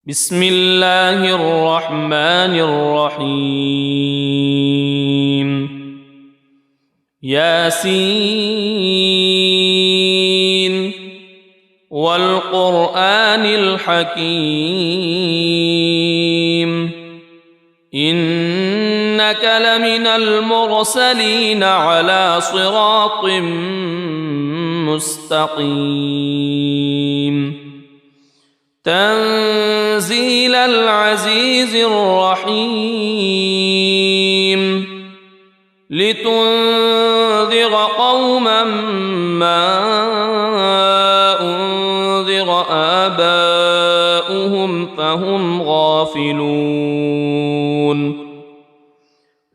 بسم الله الرحمن الرحيم ياسين والقرآن الحكيم إنك لمن المرسلين على صراط مستقيم تنزيل العزيز الرحيم لتنذر قوما ما أنذر آباؤهم فهم غافلون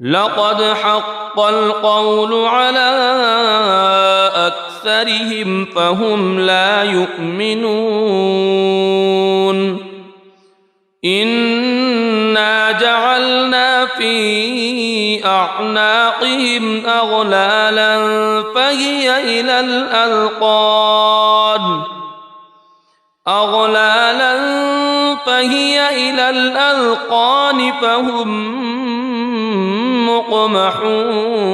لقد حق القول على أكثرهم فهم لا يؤمنون إنا جعلنا في أعناقهم أغلالا فهي إلى الأذقان فهم مقمحون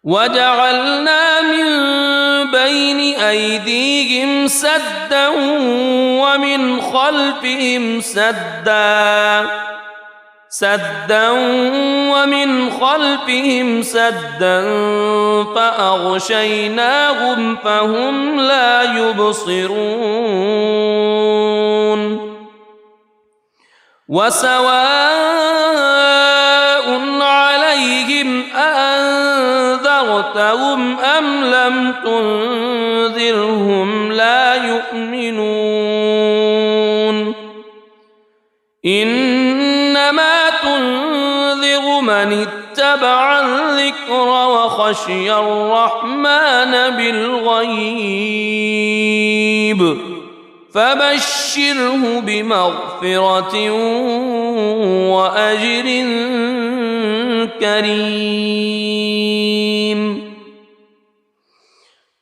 وجعلنا من بين أيديهم سدا ومن خلفهم سدا فأغشيناهم فهم لا يبصرون وسواء عليهم أأنذرتهم أم لم تنذرهم لا يؤمنون إنما تنذر من اتبع الذكر وخشي الرحمن بالغيب فبشره بمغفرة وأجر كريم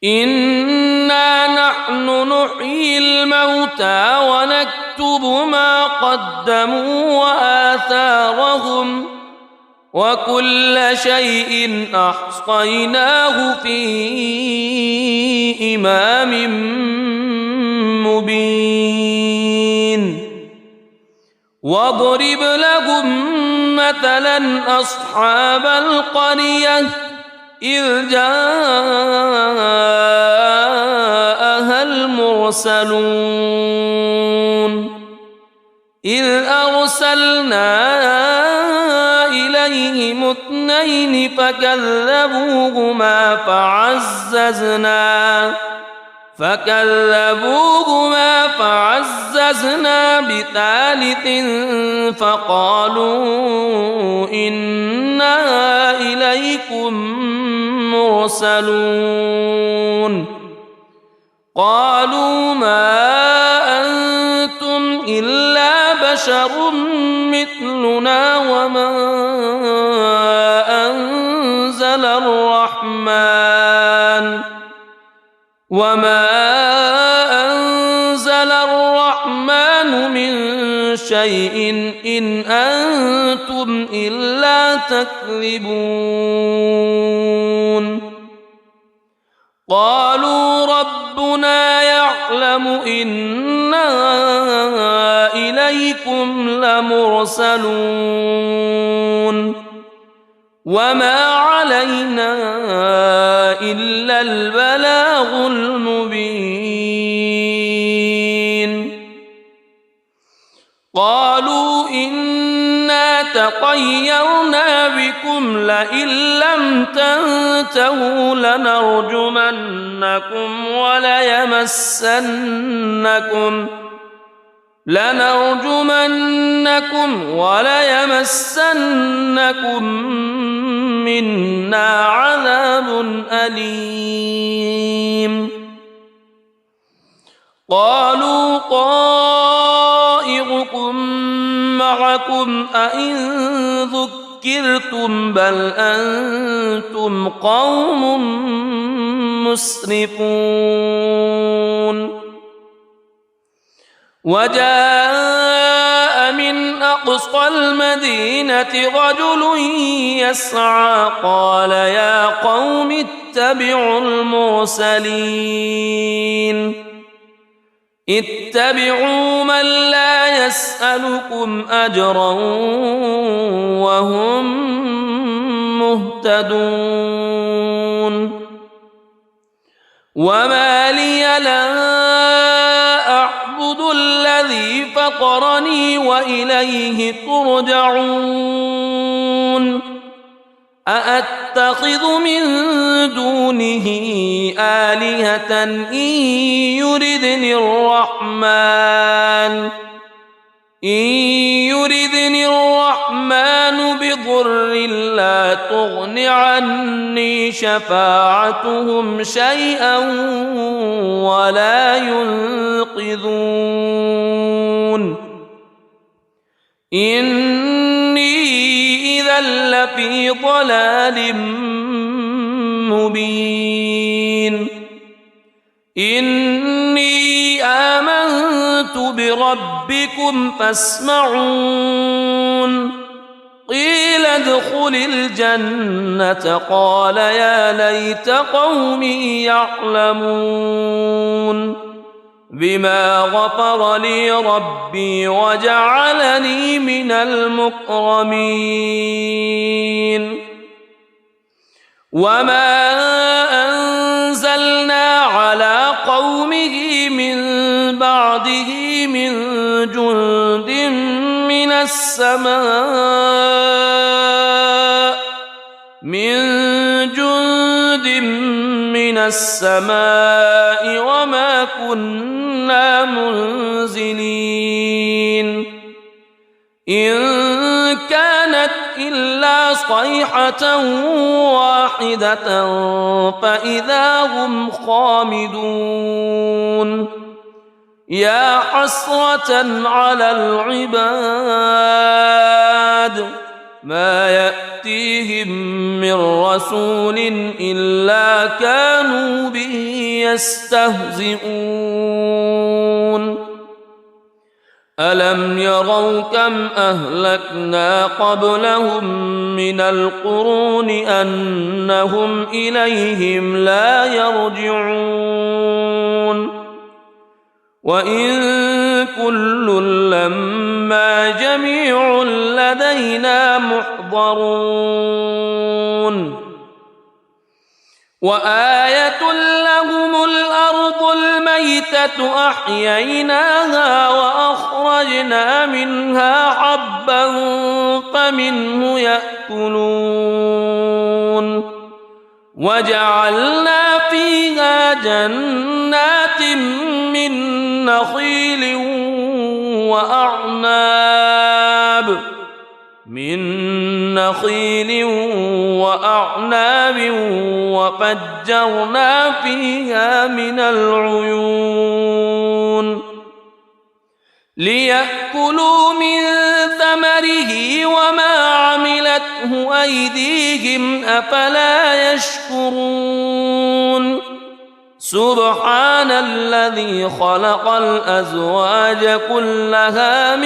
إنا نحن نحيي الموتى ونكتب ما قدموا وآثارهم وكل شيء أحصيناه في إمام مبين واضرب لهم مثلا أصحاب القرية إذ جاءها المرسلون إذ أرسلنا إليهم اثنين فكذبوهما فعززنا بثالث فقالوا إنا إليكم مرسلون قالوا ما أنتم إلا بشر مثلنا وما أنزل الرحمن من شيء إن أنتم إلا تكذبون قالوا ربنا يعلم إنا إليكم لمرسلون وما علينا إلا البلاغ المبين قالوا إنا تطيرنا بكم لئن لم تنتهوا لنرجمنكم وليمسنكم منا عذاب أليم قالوا طائركم معكم أئن ذكرتم بل أنتم قوم مسرفون وجاء من أقصى المدينة رجل يسعى قال يا قوم اتبعوا المرسلين اتبعوا من لا يسألكم أجرا وهم مهتدون وما لي لا أعبد الذي فطرني وإليه ترجعون أأتخذ من دونه آلهة إن يردني الرحمن بضر لا تغن عني شفاعتهم شيئا ولا ينقذون إني إذا لفي ضلال مبين إني آمنت بربكم فاسمعون قيل ادخل الجنة قال يا ليت قومي يعلمون بما غفر لي ربي وجعلني من المكرمين وما أنزلنا على قومه من بعده من جند من السماء وما كنا منزلين إن كانت إلا صيحة واحدة فإذا هم خامدون يا حسرة على العباد ما يأتيهم من رسول إلا كانوا به يستهزئون ألم يروا كم أهلكنا قبلهم من القرون أنهم إليهم لا يرجعون وإن كل لما جميع لدينا محضرون وآية لهم الأرض الميتة أحييناها وأخرجنا منها حبا فمنه يأكلون وجعلنا فيها جنات من نخيل وأعناب وفجرنا فيها من العيون ليأكلوا من ثمره وما عملته أيديهم أفلا يشكرون سبحان الذي خلق الأزواج كلها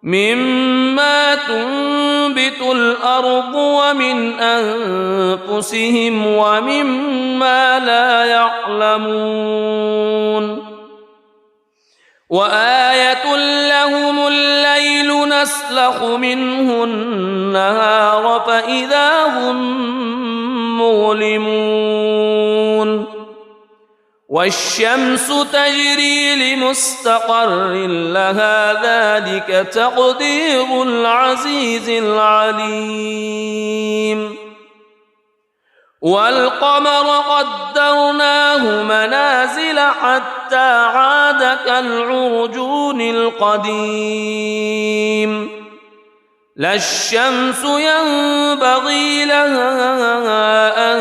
مما تنبت الأرض ومن أنفسهم ومما لا يعلمون وآية لهم الليل نسلخ منه النهار فإذا هم مظلمون والشمس تجري لمستقر لها ذلك تقدير العزيز العليم والقمر قدرناه منازل حتى عاد كالعرجون القديم لا الشمس ينبغي لها أن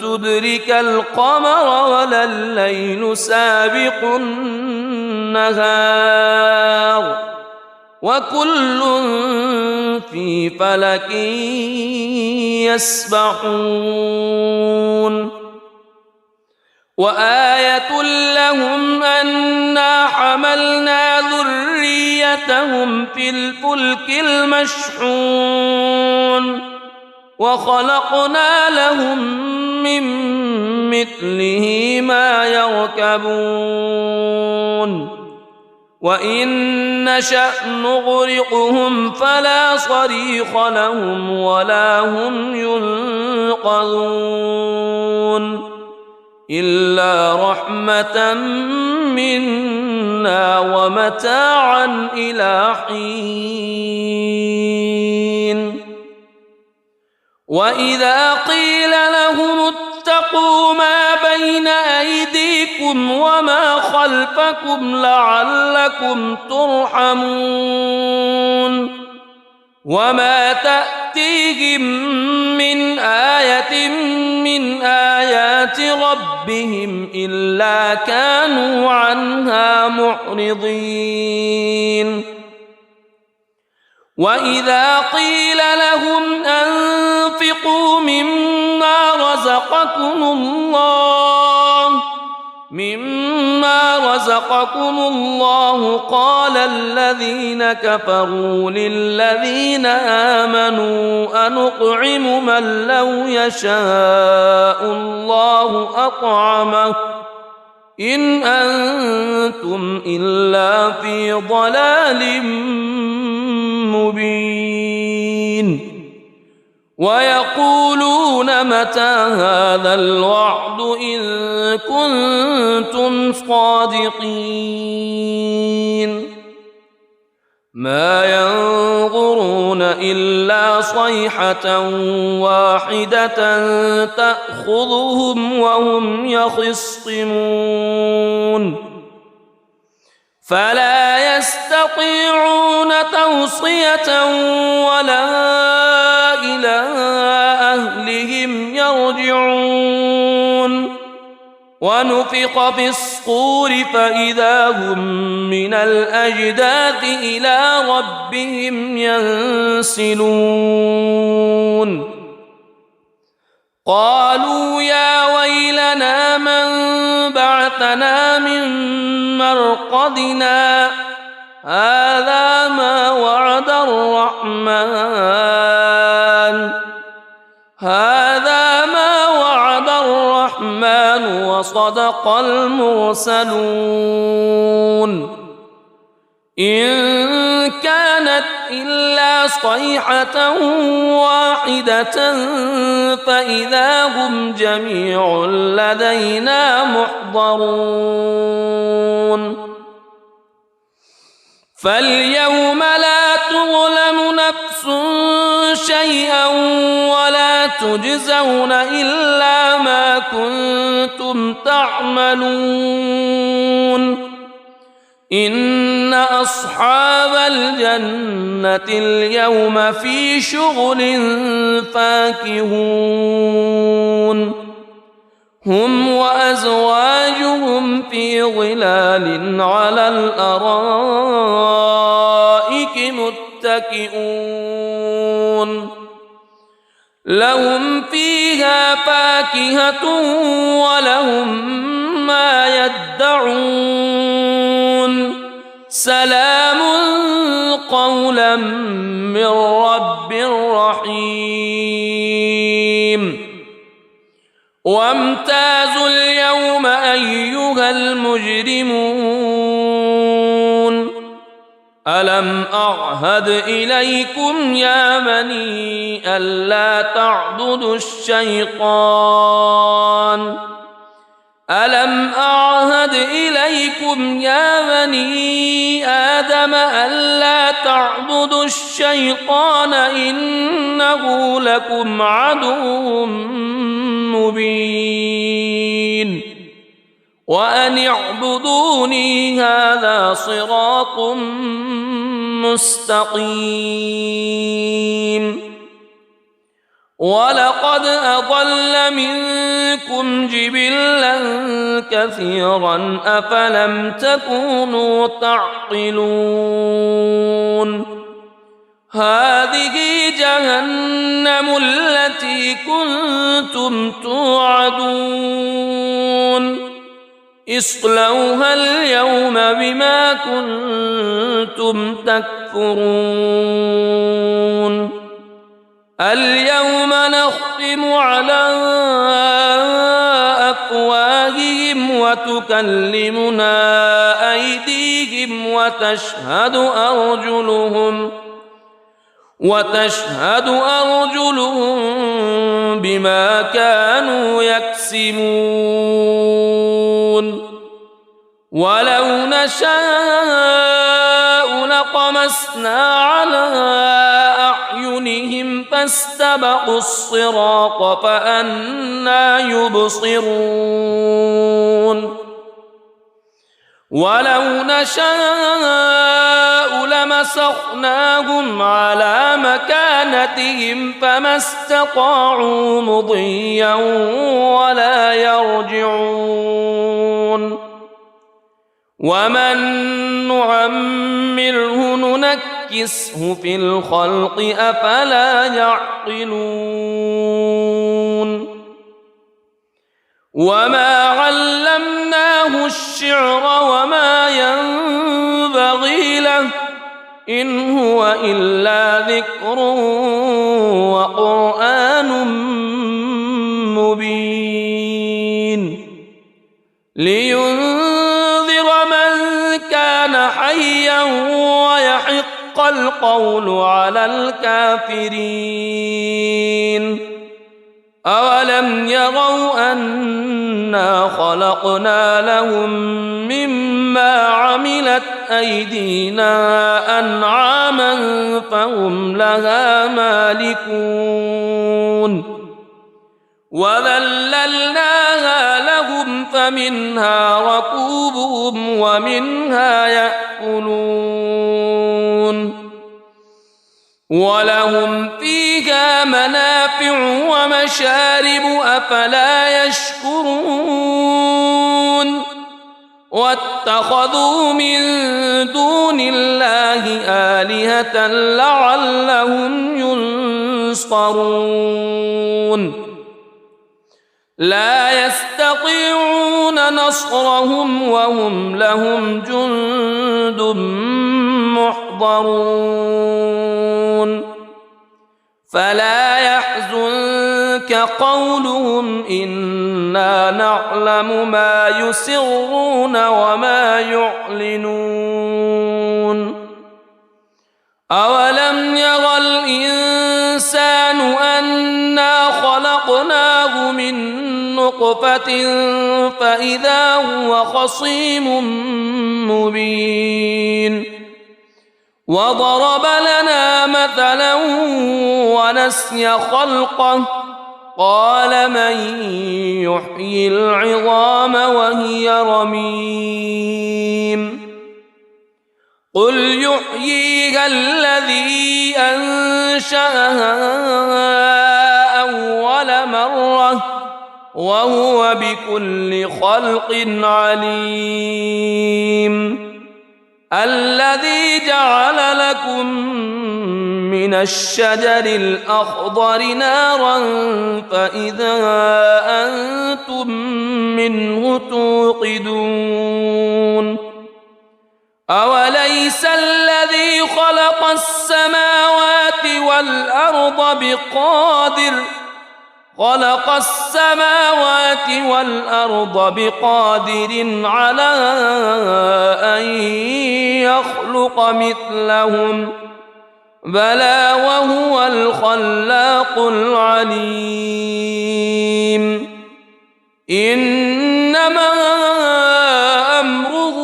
تدرك القمر ولا الليل سابق النهار وكل في فلك يسبحون وآية لهم أنا حملنا ذريتهم في الفلك المشحون وخلقنا لهم من مثله ما يركبون وإن نشأ نغرقهم فلا صريخ لهم ولا هم ينقذون إلا رحمة منا ومتاعا إلى حين وإذا قيل لهم اتقوا ما بين أيديكم وما خلفكم لعلكم ترحمون وما تأتيهم من آية من آيات ربهم إلا كانوا عنها معرضين وإذا قيل لهم أنفقوا مما رزقكم الله قال الذين كفروا للذين آمنوا أنطعم من لو يشاء الله أطعمه إن أنتم إلا في ضلال مبين ويقولون متى هذا الوعد إن كنتم صادقين ما ينظرون إلا صيحة واحدة تأخذهم وهم يخصمون فلا يستطيعون توصية ولا إلى أهلهم يرجعون ونفخ في الصور فإذا هم من الأجداث إلى ربهم ينسلون قالوا يا ويلنا من بعثنا من مرقدنا هذا ما وعد الرحمن وصدق المرسلون إن كانت إلا صيحة واحدة فإذا هم جميع لدينا محضرون فاليوم لا تظلم نفس شيئا ولا تجزون إلا ما كنتم تعملون إن أصحاب الجنة اليوم في شغل فاكهون هم وأزواجهم في ظلال على الأرائك متكئون لهم فيها فاكهة ولهم ما يدعون سلام قولا من رب رحيم وامتازوا اليوم أيها المجرمون ألم أعهد إليكم يا بني ألا تعبدوا الشيطان ألم أعهد إليكم يا بني آدم ألا تعبدوا الشيطان إنه لكم عدو مبين وأن اعبدوني هذا صراط مستقيم ولقد أضل منكم جبلا كثيرا أفلم تكونوا تعقلون هذه جهنم التي كنتم توعدون اصلوها اليوم بما كنتم تكفرون اليوم نختم على أفواههم وتكلمنا أيديهم وتشهد أرجلهم بما كانوا يكسبون ولو نشاء لطمسنا على أعينهم فاستبقوا الصراط فأنى يبصرون ولو نشاء لمسخناهم على مكانتهم فما استطاعوا مضيا ولا يرجعون ومن نعمره ننكسه في الخلق أفلا يعقلون وما علمناه الشعر وما ينبغي له إن هو إلا ذكر وقرآن مبين لينذر من كان حيا ويحق القول على الكافرين أولم يروا أنا خلقنا لهم مما عملت أيدينا أنعاما فهم لها مالكون وذللناها لهم فمنها ركوبهم ومنها يأكلون ولهم فيها منافع ومشارب أفلا يشكرون واتخذوا من دون الله آلهة لعلهم ينصرون لا يستطيعون نصرهم وهم لهم جند محضرون فلا يحزنك قولهم إنا نعلم ما يسرون وما يعلنون أولم ير الإنسان أنا خلقناه من نطفة فإذا هو خصيم مبين وضرب لنا مثلا ونسي خلقه قال من يحيي العظام وهي رميم قل يحييها الذي أنشأها أول مرة وهو بكل خلق عليم الذي جعل لكم من الشجر الأخضر نارا فإذا أنتم منه توقدون أوليس الذي خلق السماوات والأرض بقادر على أن يخلق مثلهم بلى وهو الخلاق العليم إنما أمره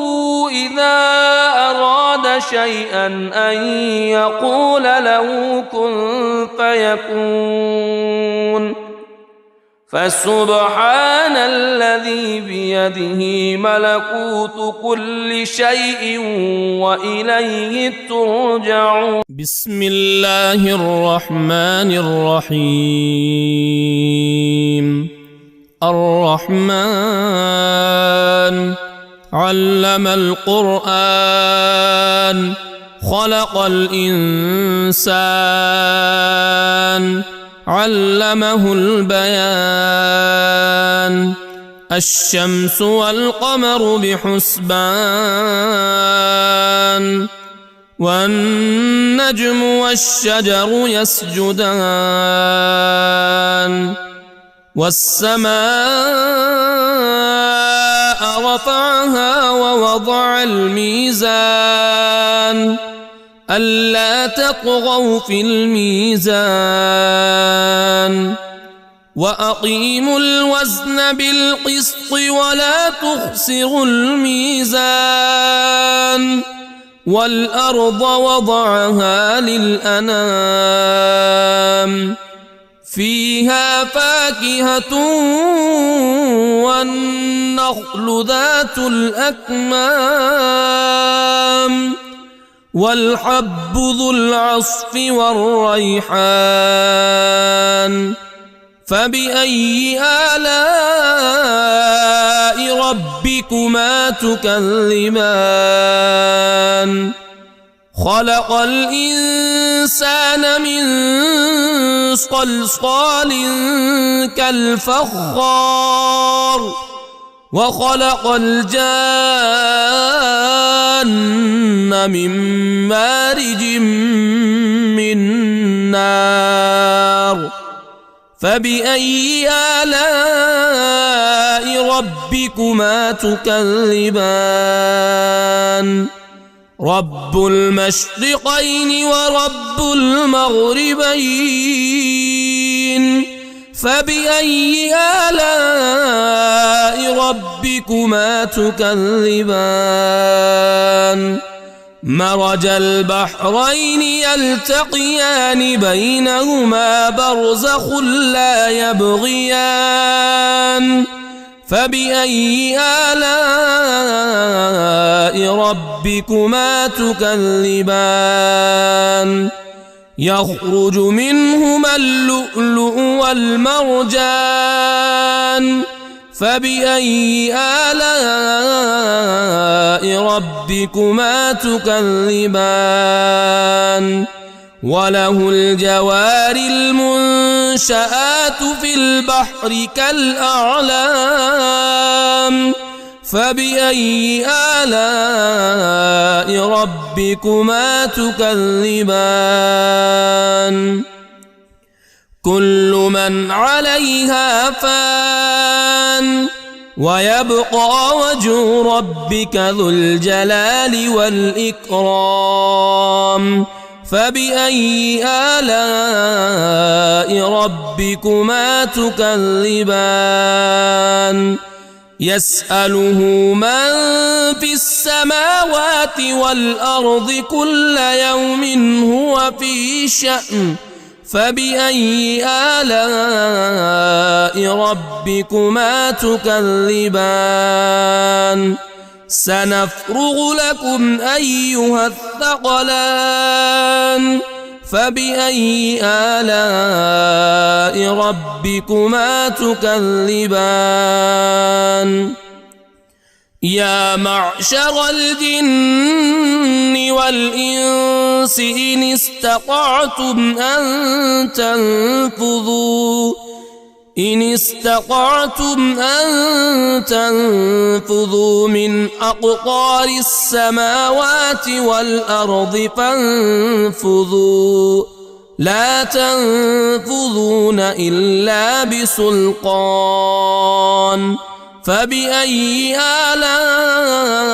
إذا أراد شيئا أن يقول له كن فيكون فسبحان الذي بيده ملكوت كل شيء وإليه ترجعون بسم الله الرحمن الرحيم الرحمن علم القرآن خلق الإنسان علمه البيان الشمس والقمر بحسبان والنجم والشجر يسجدان والسماء رفعها ووضع الميزان ألا تطغوا في الميزان وأقيموا الوزن بالقسط ولا تخسروا الميزان والأرض وضعها للأنام فيها فاكهة والنخل ذات الأكمام والحب ذو العصف والريحان فبأي آلاء ربكما تكذبان خلق الإنسان من صلصال كالفخار وخلق الجان من مارج من نار فبأي آلاء ربكما تكذبان رب المشرقين ورب المغربين فبأي آلاء ربكما تكذبان مرج البحرين يلتقيان بينهما برزخ لا يبغيان فبأي آلاء ربكما تكذبان يخرج منهما اللؤلؤ والمرجان فبأي آلاء ربكما تكذبان وله الجوار المنشآت في البحر كالأعلام فبأي آلاء ربكما تكذبان كل من عليها فان ويبقى وجه ربك ذو الجلال والإكرام فبأي آلاء ربكما تكذبان يسأله من في السماوات والأرض كل يوم هو في شأن فبأي آلاء ربكما تكذبان سنفرغ لكم أيها الثقلان فبأي آلاء ربكما تكذبان يا معشر الجن والإنس إن استطعتم أن تنفذوا من أقطار السماوات والأرض فانفذوا لا تنفذون إلا بسلطان فبأي آلاء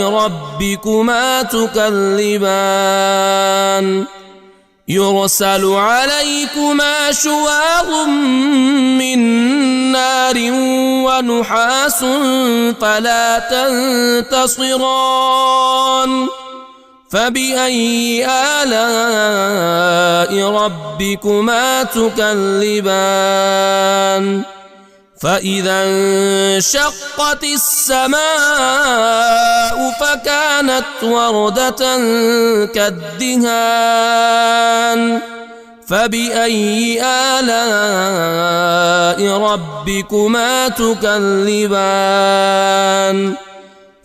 ربكما تكذبان يرسل عليكما شواظ من نار ونحاس فلا تنتصران فبأي آلاء ربكما تكذبان فإذا انشقت السماء فكانت وردة كالدهان فبأي آلاء ربكما تكذبان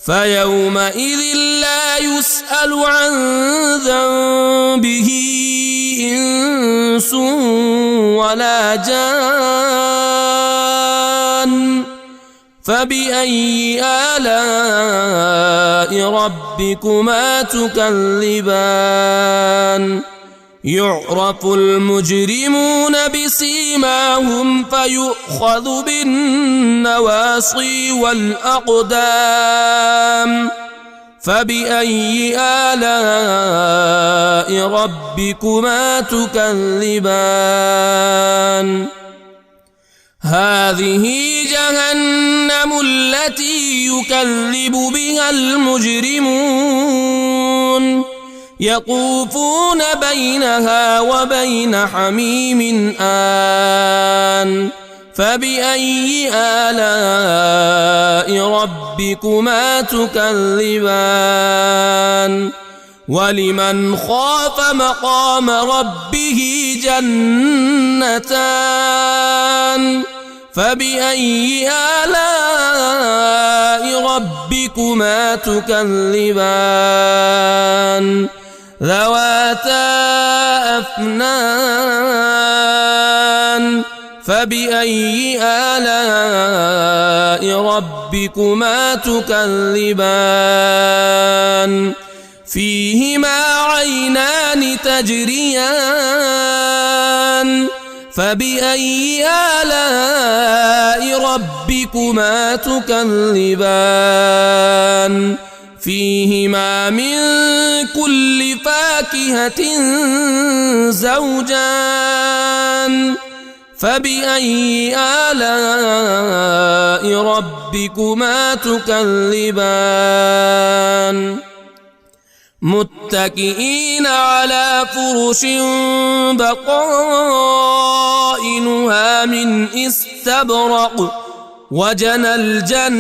فيومئذ لا يسأل عن ذنبه إنس ولا جان فبأي آلاء ربكما تكذبان يعرف المجرمون بسيماهم فيؤخذ بالنواصي والأقدام فبأي آلاء ربكما تكذبان هذه جهنم التي يكذب بها المجرمون يطوفون بينها وبين حميم آن فبأي آلاء ربكما تكذبان ولمن خاف مقام ربه جنتان فبأي آلاء ربكما تكذبان ذواتا أفنان فبأي آلاء ربكما تكذبان فيهما عينان تجريان فبأي آلاء ربكما تكذبان فيهما من كل فاكهة زوجان فبأي آلاء ربكما تكذبان متكئين على فرش بطائنها من استبرق وجنى الجنتين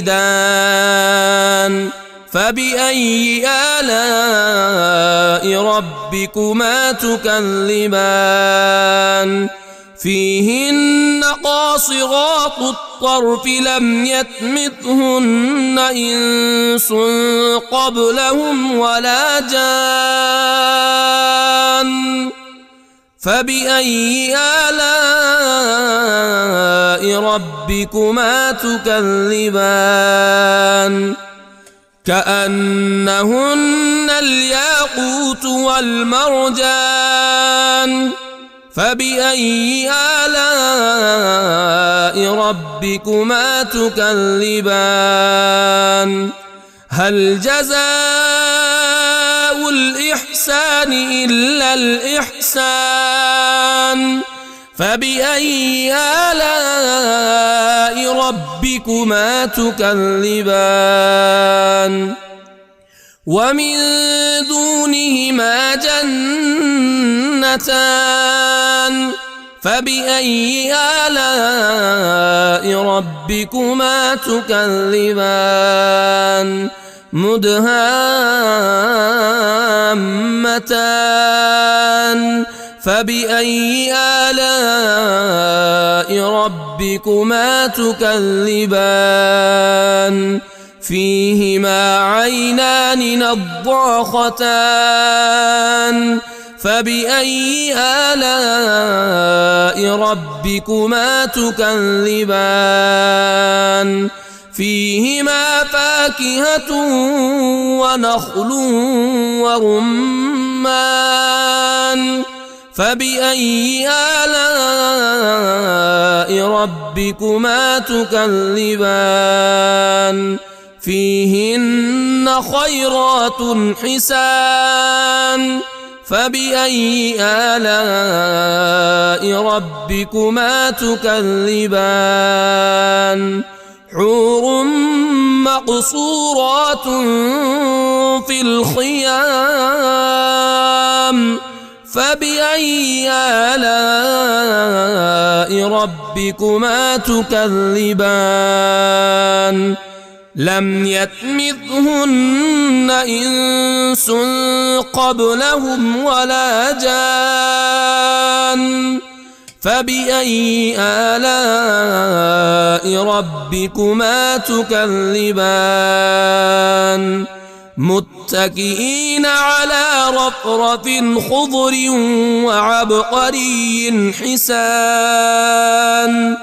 دان فبأي آلاء ربكما تكذبان فيهن قاصرات الطرف لم يطمثهن إنس قبلهم ولا جان فبأي آلاء ربكما تكذبان كأنهن الياقوت والمرجان فبأي آلاء ربكما تكذبان هل جزاء الإحسان إلا الإحسان فبأي آلاء ربكما تكذبان ومن دونهما جنتان فبأي آلاء ربكما تكذبان مدهامتان فبأي آلاء ربكما تكذبان فيهما عينان نضاختان فبأي آلاء ربكما تكذبان فيهما فاكهة ونخل ورمان فبأي آلاء ربكما تكذبان فيهن خيرات حسان فبأي آلاء ربكما تكذبان حور مقصورات في الخيام فبأي آلاء ربكما تكذبان لم يطمثهن إنس قبلهم ولا جان فبأي آلاء ربكما تكذبان متكئين على رفرف خضر وعبقري حسان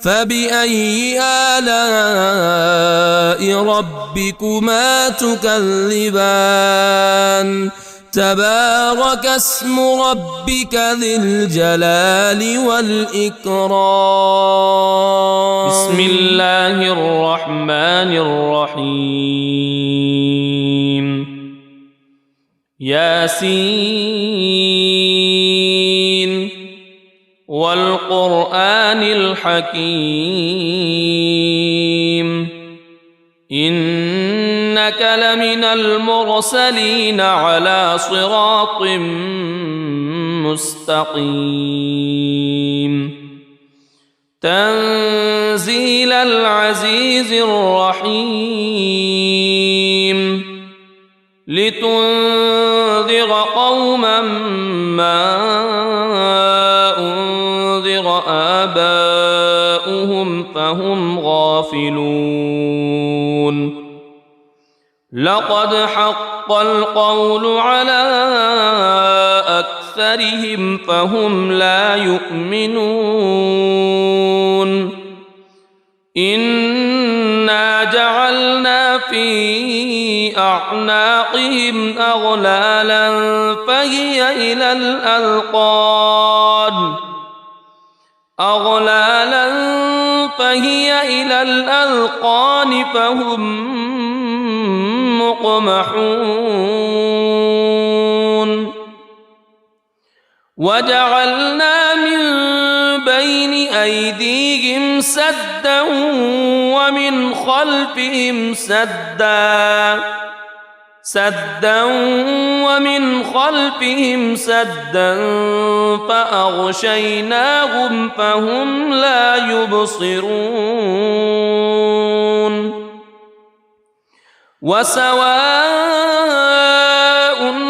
فبأي آلاء ربكما تكذبان تبارك اسم ربك ذي الجلال والإكرام. بسم الله الرحمن الرحيم. ياسين والقرآن الحكيم إنك لمن المرسلين على صراط مستقيم تنزيل العزيز الرحيم لتنذر قوما ما أنذر آباؤهم فهم غافلون لقد حق القول على أكثرهم فهم لا يؤمنون إنا جعلنا في أعناقهم أغلالا فهي إلى الأذقان فهم مقمحون وجعلنا من بين أيديهم سدا ومن خلفهم سدا فأغشيناهم فهم لا يبصرون وسواء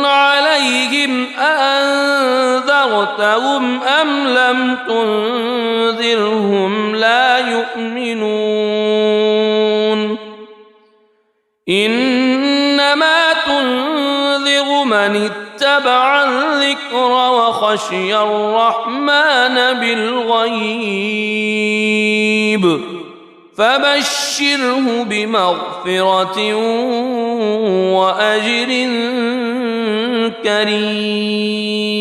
عليهم أأنذرتهم أم لم تنذرهم لا يؤمنون إنما تنذر من اتبع الذكر وخشي الرحمن بالغيب فبشره بمغفرة وأجر كريم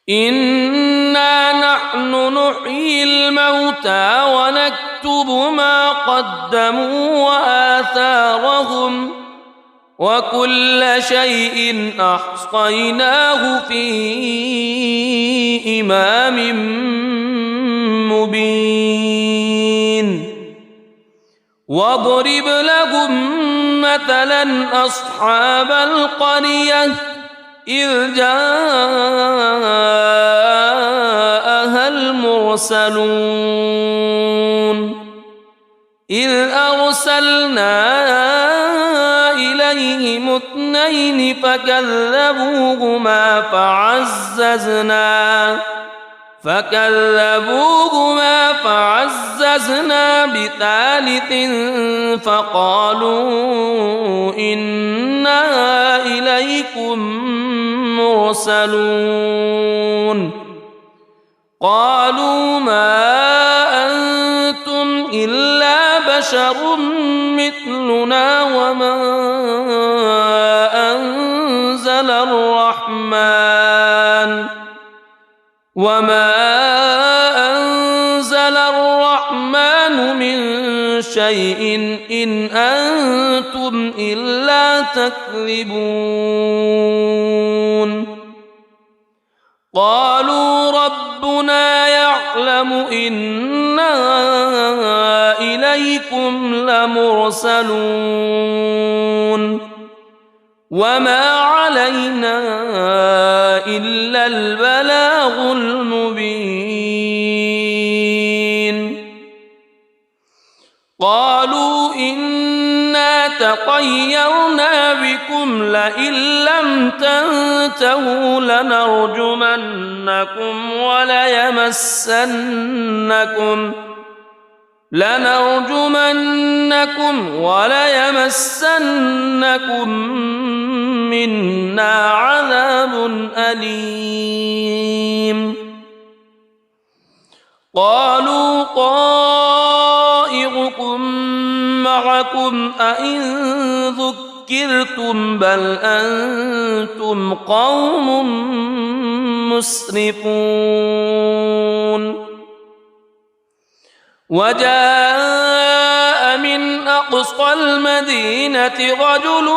إنا نحن نحيي الموتى ونكتب ما قدموا وآثارهم وكل شيء أحصيناه في إمام مبين واضرب لهم مثلا أصحاب القرية إذ جاءها المرسلون إذ أرسلنا إليهم اثنين فكذبوهما فعززنا بثالث فقالوا إنا إليكم مرسلون قالوا ما أنتم إلا بشر مثلنا وما أنزل الرحمن من شيء إن أنتم إلا تكذبون قالوا ربنا يعلم إنا إليكم لمرسلون وما علينا إلا البلاغ المبين قالوا إنا تطيرنا بكم لئن لم تنتهوا لنرجمنكم وليمسنكم منا عذاب أليم قالوا طائركم معكم أئن ذكرتم بل أنتم قوم مسرفون وجاء من أقصى المدينة رجل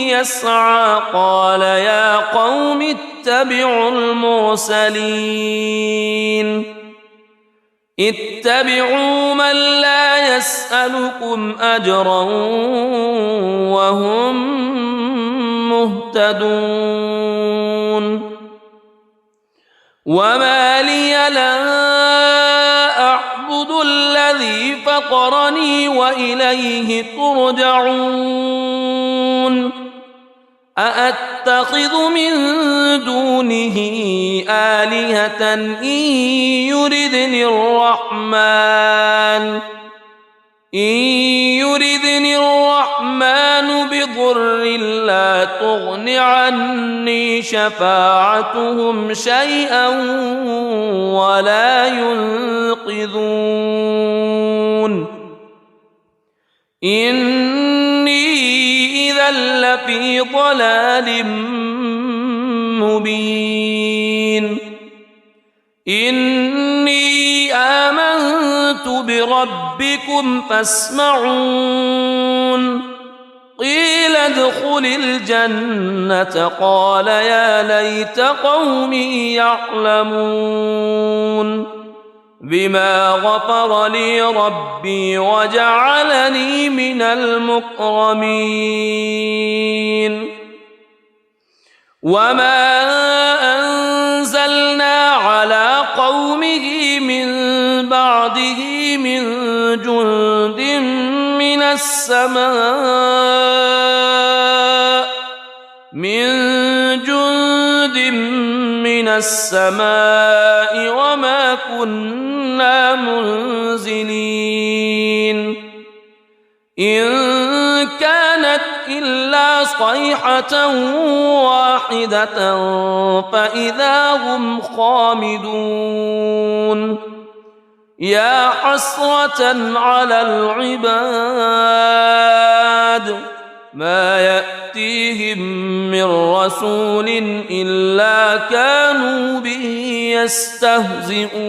يسعى قال يا قوم اتبعوا المرسلين اتبعوا من لا يسألكم أجرا وهم مهتدون وما لي لا أعبد الذي فطرني وإليه ترجعون أأتخذ من دونه آلهة إن يردني الرحمن بضر لا تغن عني شفاعتهم شيئا ولا ينقذون إني إذا لفي ضلال مبين إني آمنت بربكم فاسمعون قيل ادخل الجنة قال يا ليت قومي يعلمون بما غفر لي ربي وجعلني من المكرمين وما أنزلنا على قومه من بعده من جند من السماء وما كنا منزلين إن كانت إلا صيحة واحدة فإذا هم خامدون يا حسرة على العباد ما يأتيهم من رسول إلا كانوا به يستهزئون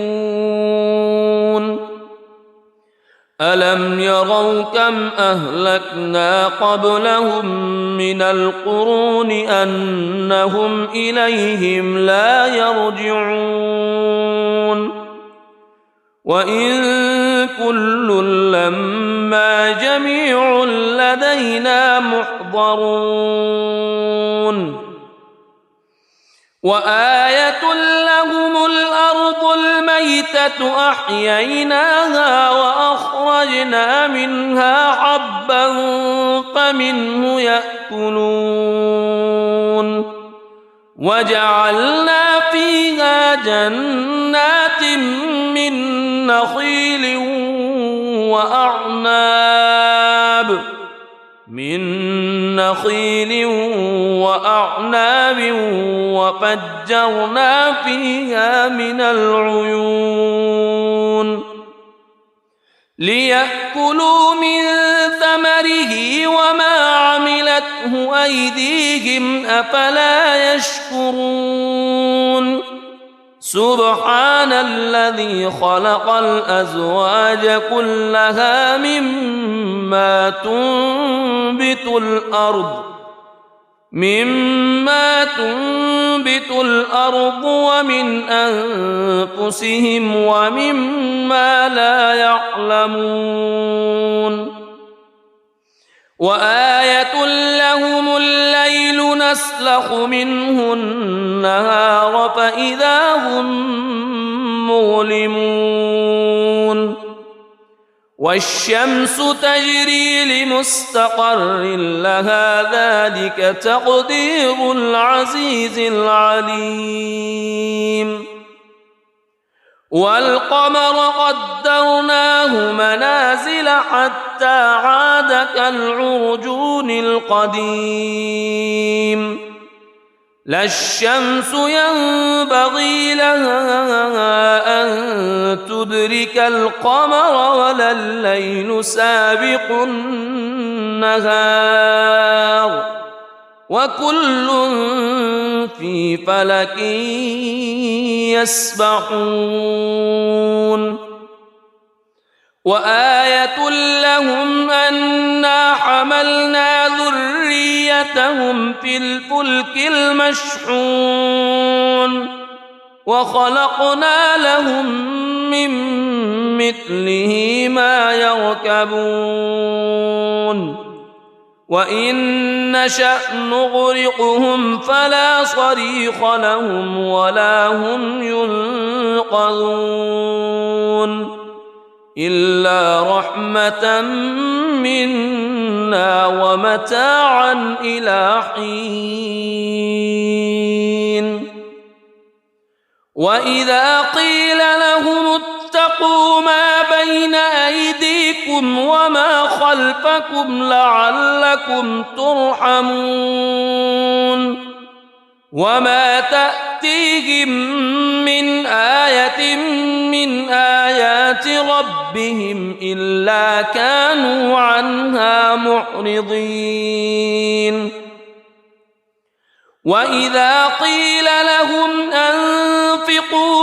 ألم يروا كم أهلكنا قبلهم من القرون أنهم إليهم لا يرجعون وإن كل لما جميع لدينا محضرون وآية لهم الأرض الميتة أحييناها وأخرجنا منها حبا فمنه يأكلون وجعلنا فيها جنات من نخيل وأعناب وفجرنا فيها من العيون ليأكلوا من ثمره وما عملته أيديهم أفلا يشكرون سبحان الذي خلق الأزواج كلها مما تنبت الأرض ومن أنفسهم ومما لا يعلمون وآية لهم الليل نسلخ منه النهار فإذا هم مظلمون والشمس تجري لمستقر لها ذلك تقدير العزيز العليم والقمر قدرناه منازل حتى عاد كالعرجون القديم لا الشمس ينبغي لها أن تدرك القمر ولا الليل سابق النهار وكل في فلك يسبحون وآية لهم أنا حملنا ذريتهم في الفلك المشحون وخلقنا لهم من مثله ما يركبون وإن نشأ نغرقهم فلا صريخ لهم ولا هم ينقذون إلا رحمة منا ومتاعا إلى حين وإذا قيل لهم اتقوا ما بين أيديكم وما خلفكم لعلكم ترحمون وما تأتيهم من آية من آيات ربهم إلا كانوا عنها معرضين وإذا قيل لهم أنفقوا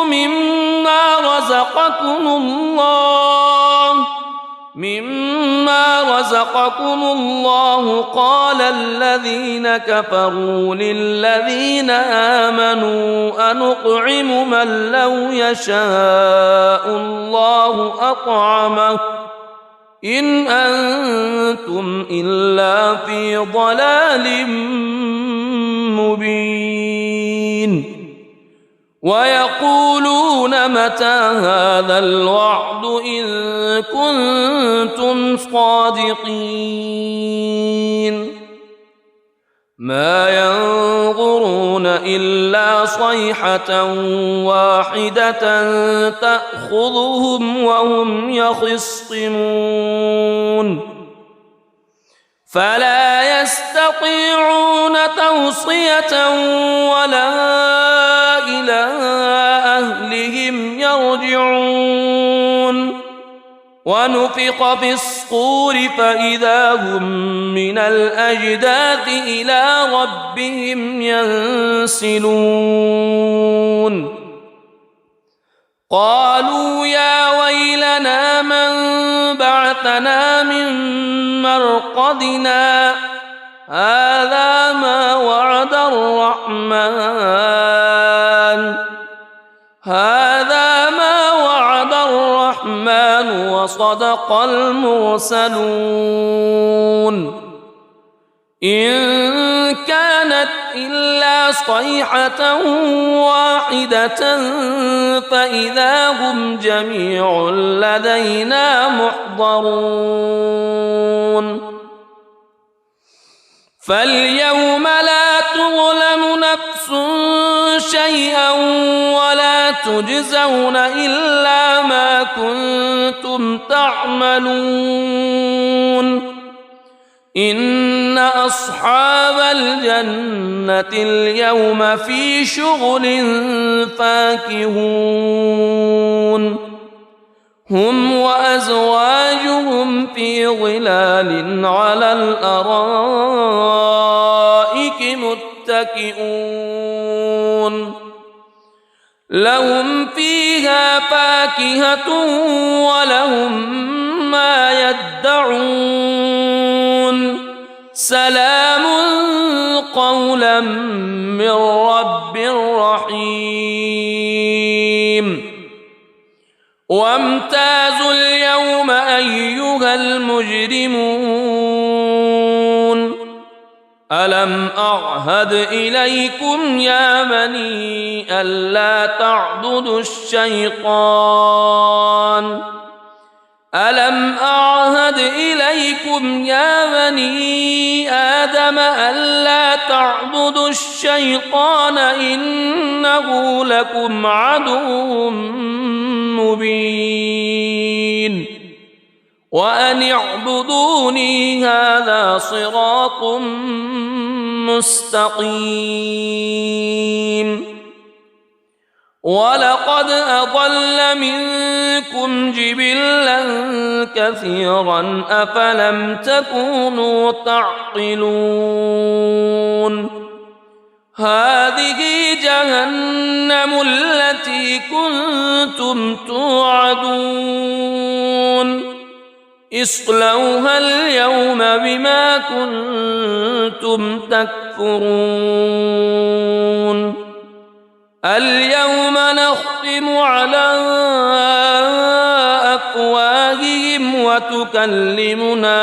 مما رزقكم الله قال الذين كفروا للذين آمنوا أنطعم من لو يشاء الله أطعمه إن أنتم إلا في ضلال مبين ويقولون متى هذا الوعد إن كنتم صادقين ما ينظرون إلا صيحة واحدة تأخذهم وهم يخصمون فلا يستطيعون توصية ولا إلى أهلهم يرجعون ونفخ في الصور فإذا هم من الأجداث إلى ربهم ينسلون قالوا يا ويلنا من بعثنا من مرقدنا هذا ما وعد الرحمن وصدق المرسلون إن كانت إلا صيحة واحدة فإذا هم جميع لدينا محضرون فاليوم لا تظلم نفس شيئا ولا تجزون إلا ما كنتم تعملون إن أصحاب الجنة اليوم في شغل فاكهون هم وأزواجهم في ظلال على الأرائك متكئون لهم فيها فاكهة ولهم ما يدعون سلام قولا من رب رحيم وامتازوا اليوم أيها المجرمون ألم أعهد إليكم يا بني ألا تعبدوا الشيطان ألم أعهد إليكم يا بني آدم ألا تعبدوا الشيطان إنه لكم عدو مبين وأن اعبدوني هذا صراط مستقيم ولقد أضل منكم جبلا كثيرا أفلم تكونوا تعقلون هذه جهنم التي كنتم توعدون اصلوها اليوم بما كنتم تكفرون اليوم نختم على أفواههم وتكلمنا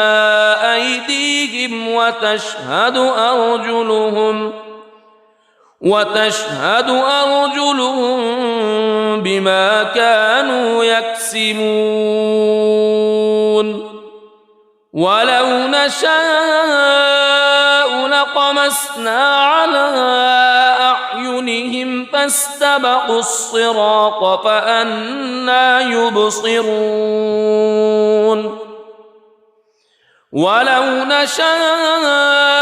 أيديهم وتشهد أرجلهم بما كانوا يكسبون ولو نشاء لطمسنا على أعينهم فاستبقوا الصراط فأنى يبصرون ولو نشاء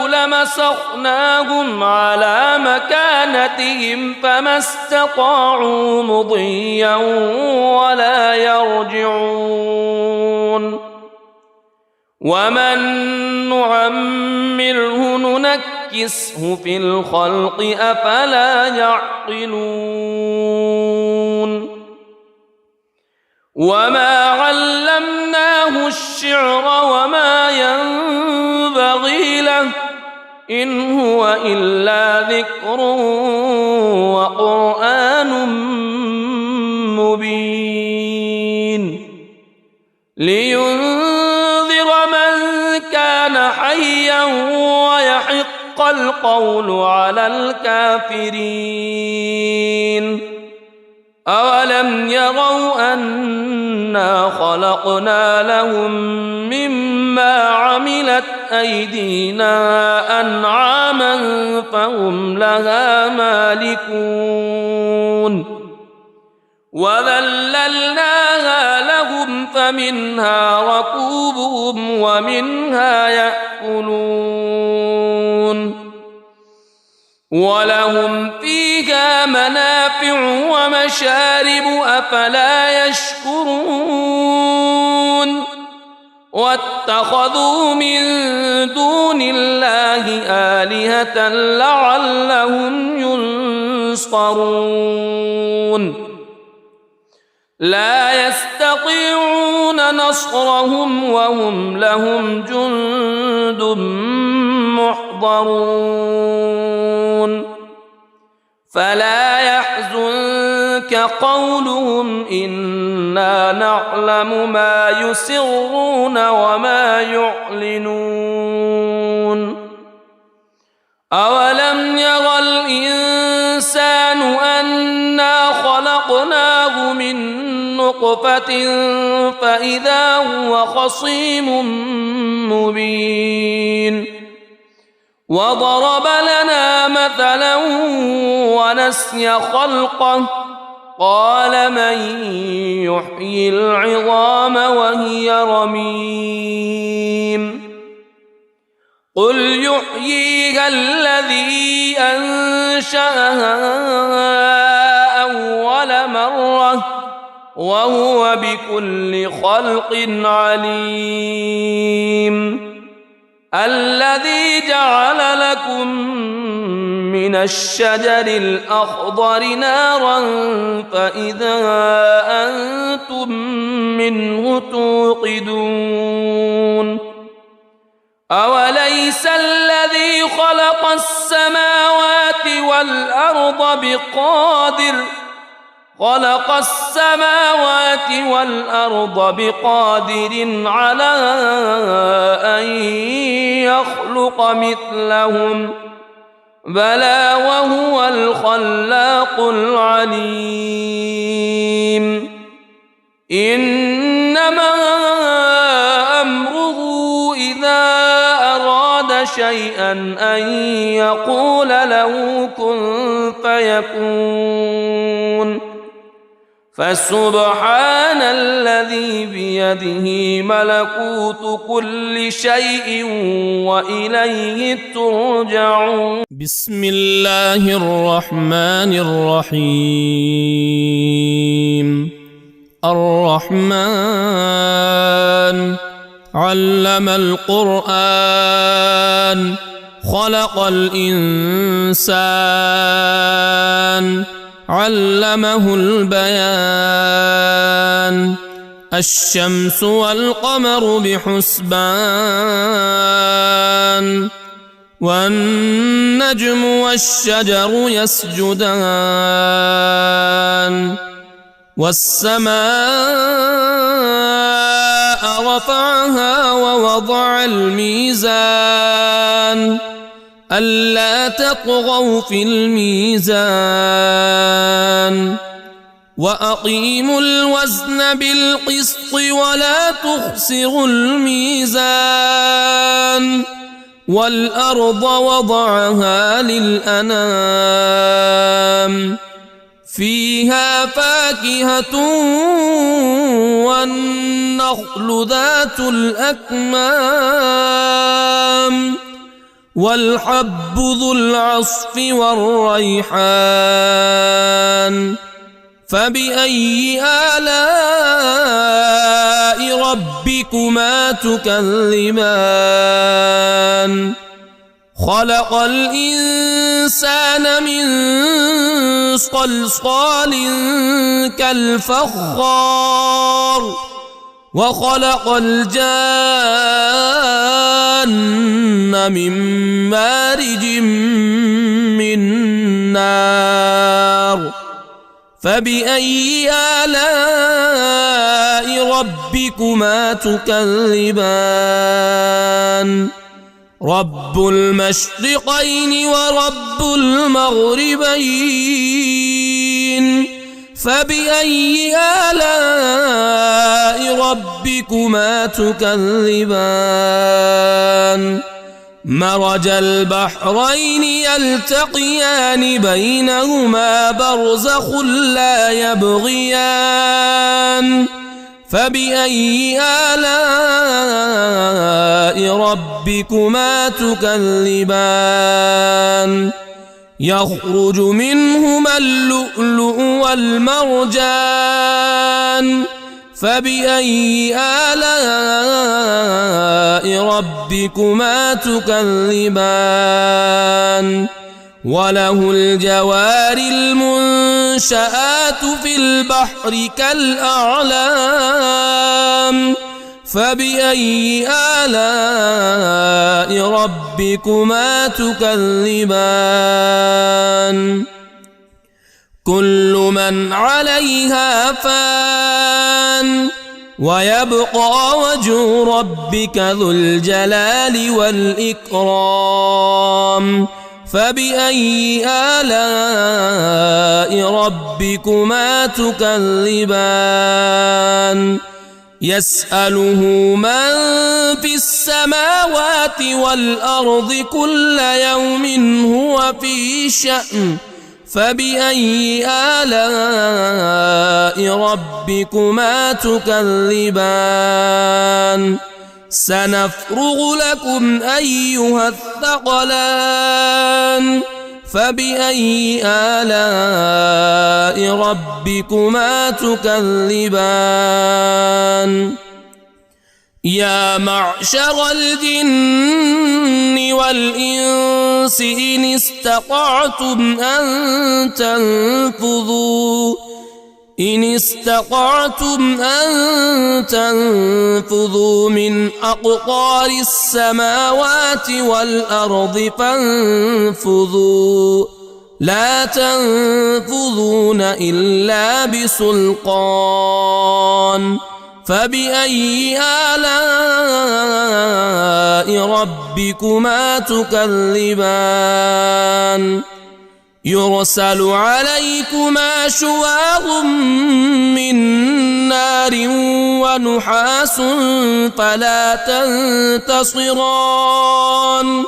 لمسخناهم على مكانتهم فما استطاعوا مضيا ولا يرجعون ومن نعمره ننكسه في الخلق أفلا يعقلون وما علمناه الشعر وما ينبغي له إن هو إلا ذكر وقرآن مبين لينذر من كان حيا ويحق القول على الكافرين أولم يروا أنا خلقنا لهم مما عملت أيدينا أنعاما فهم لها مالكون وذللناها لهم فمنها ركوبهم ومنها يأكلون ولهم فيها منافع ومشارب أفلا يشكرون واتخذوا من دون الله آلهة لعلهم ينصرون لا يستطيعون نصرهم وهم لهم جند محضرون فلا يحزنك قولهم إنا نعلم ما يسرون وما يعلنون أولم ير الإنسان أنا خلقناه من نطفة فإذا هو خصيم مبين وضرب لنا مثلا ونسي خلقه قال من يحيي العظام وهي رميم قل يحييها الذي أنشأها أول مرة وهو بكل خلق عليم الذي جعل لكم من الشجر الأخضر نارا فإذا أنتم منه توقدون أوليس الذي خلق السماوات والأرض بقادر على أن يخلق مثلهم بلى وهو الخلاق العليم إنما أمره إذا أراد شيئا أن يقول له كن فيكون فسبحان الذي بيده ملكوت كل شيء وإليه ترجعون. بسم الله الرحمن الرحيم. الرحمن علم القرآن خلق الإنسان علمه البيان. الشمس والقمر بحسبان والنجم والشجر يسجدان. والسماء رفعها ووضع الميزان ألا تطغوا في الميزان وأقيموا الوزن بالقسط ولا تخسروا الميزان. والأرض وضعها للأنام فيها فاكهة والنخل ذات الأكمام والحب ذو العصف والريحان. فبأي آلاء ربكما تكذبان؟ خلق الإنسان من صلصال كالفخار وخلق الجان من مارج من نار. فبأي آلاء ربكما تكذبان؟ رب المشرقين ورب المغربين. فبأي آلاء ربكما تكذبان؟ مرج البحرين يلتقيان بينهما برزخ لا يبغيان. فبأي آلاء ربكما تكذبان؟ يخرج منهما اللؤلؤ والمرجان. فبأي آلاء ربكما تكذبان؟ وله الجوار المنشآت في البحر كالأعلام. فبأي آلاء ربكما تكذبان؟ كل من عليها فان ويبقى وجه ربك ذو الجلال والإكرام. فبأي آلاء ربكما تكذبان؟ يسأله من في السماوات والأرض كل يوم هو في شأن. فبأي آلاء ربكما تكذبان؟ سنفرغ لكم أيها الثقلان. فبأي آلاء ربكما تكذبان؟ يا معشر الجن والإنس إن استطعتم أن تنفذوا من أقطار السماوات والأرض فانفذوا لا تنفذون إلا بسلطان. فبأي آلاء ربكما تكذبان؟ يرسل عليكما شواظ من نار ونحاس فلا تنتصران.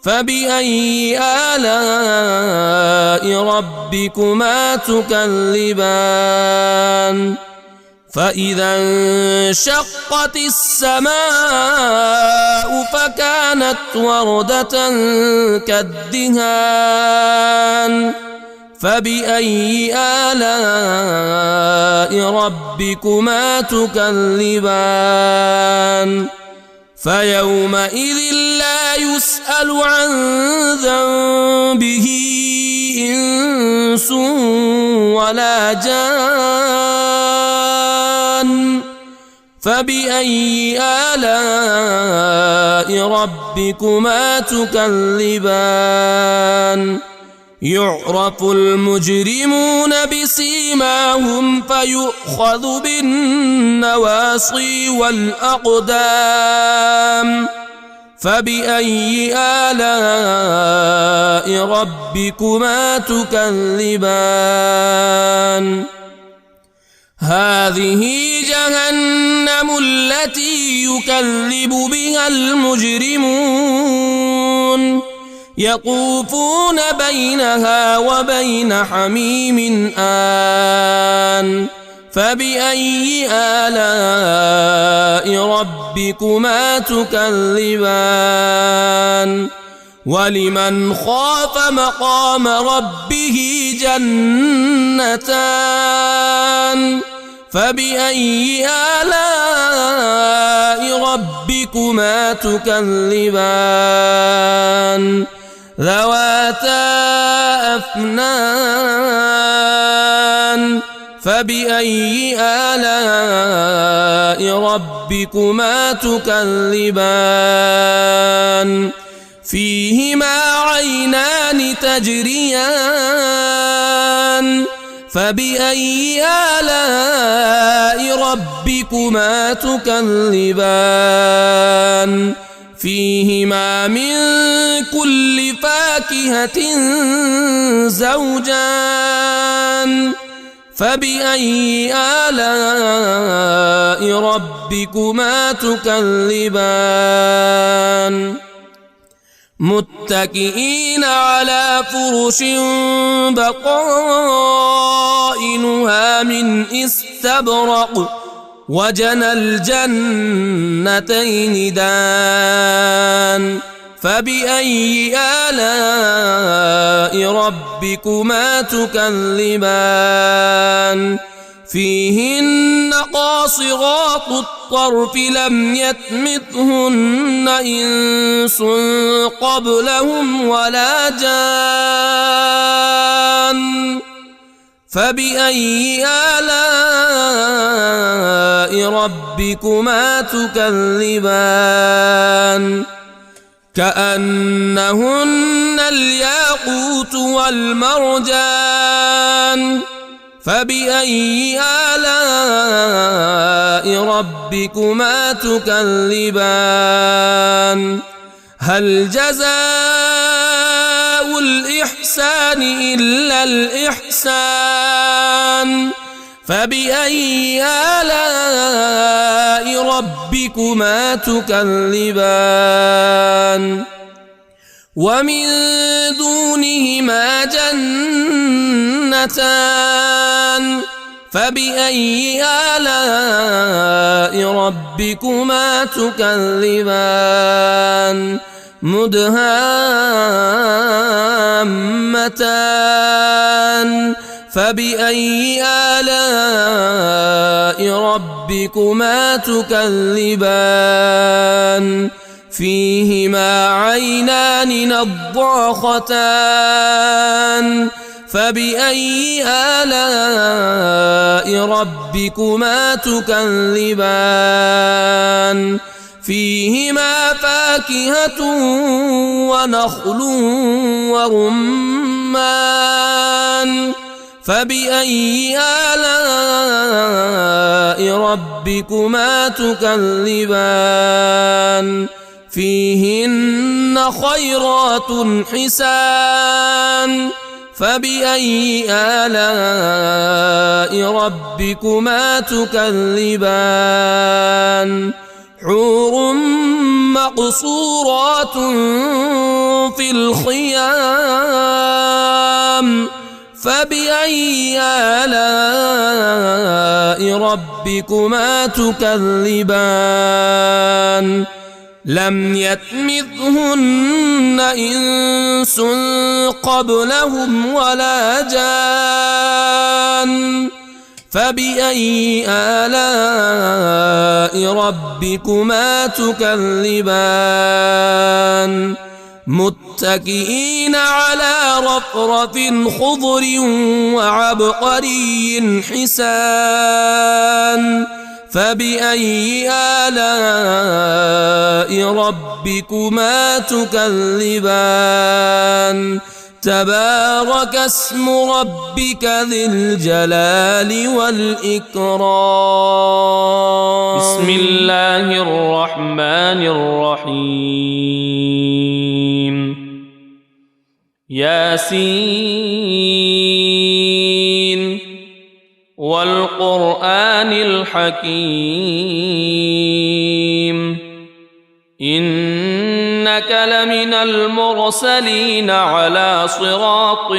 فبأي آلاء ربكما تكذبان فإذا انشقت السماء فكانت وردة كالدهان فبأي آلاء ربكما تكذبان فيومئذ لا يسأل عن ذنبه إنس ولا جان فبأي آلاء ربكما تكذبان يعرف المجرمون بسيماهم فيؤخذ بالنواصي والأقدام فبأي آلاء ربكما تكذبان هذه جهنم التي يكذب بها المجرمون يطوفون بينها وبين حميم آن فبأي آلاء ربكما تكذبان ولمن خاف مقام ربه جنتان فبأي آلاء ربكما تكذبان ذواتا أفنان فبأي آلاء ربكما تكذبان فيهما عينان تجريان فبأي آلاء ربكما تكذبان فيهما من كل فاكهة زوجان فبأي آلاء ربكما تكذبان متكئين على فرش بطائنها من استبرق وجنى الجنتين دان فبأي آلاء ربكما تكذبان فيهن قاصرات الطرف لم يطمثهن إنس قبلهم ولا جان فبأي آلاء ربكما تكذبان كأنهن الياقوت والمرجان فبأي آلاء ربكما تكذبان هل جزاء الإحسان إلا الإحسان فبأي آلاء ربكما تكذبان ومن دونهما جنتان فبأي آلاء ربكما تكذبان مدهامتان فبأي آلاء ربكما تكذبان فيهما عينان نضاختان فبأي آلاء ربكما تكذبان فيهما فاكهة ونخل ورمان فبأي آلاء ربكما تكذبان فيهن خيرات حسان فبأي آلاء ربكما تكذبان حور مقصورات في الخيام فبأي آلاء ربكما تكذبان لم يطمثهن إنس قبلهم ولا جان فبأي آلاء ربكما تكذبان متكئين على رفرف خضر وعبقري حسان فبأي آلاء ربكما تكذبان تبارك اسم ربك ذي الجلال والإكرام بسم الله الرحمن الرحيم ياسين والقرآن الحكيم إنك لمن المرسلين على صراط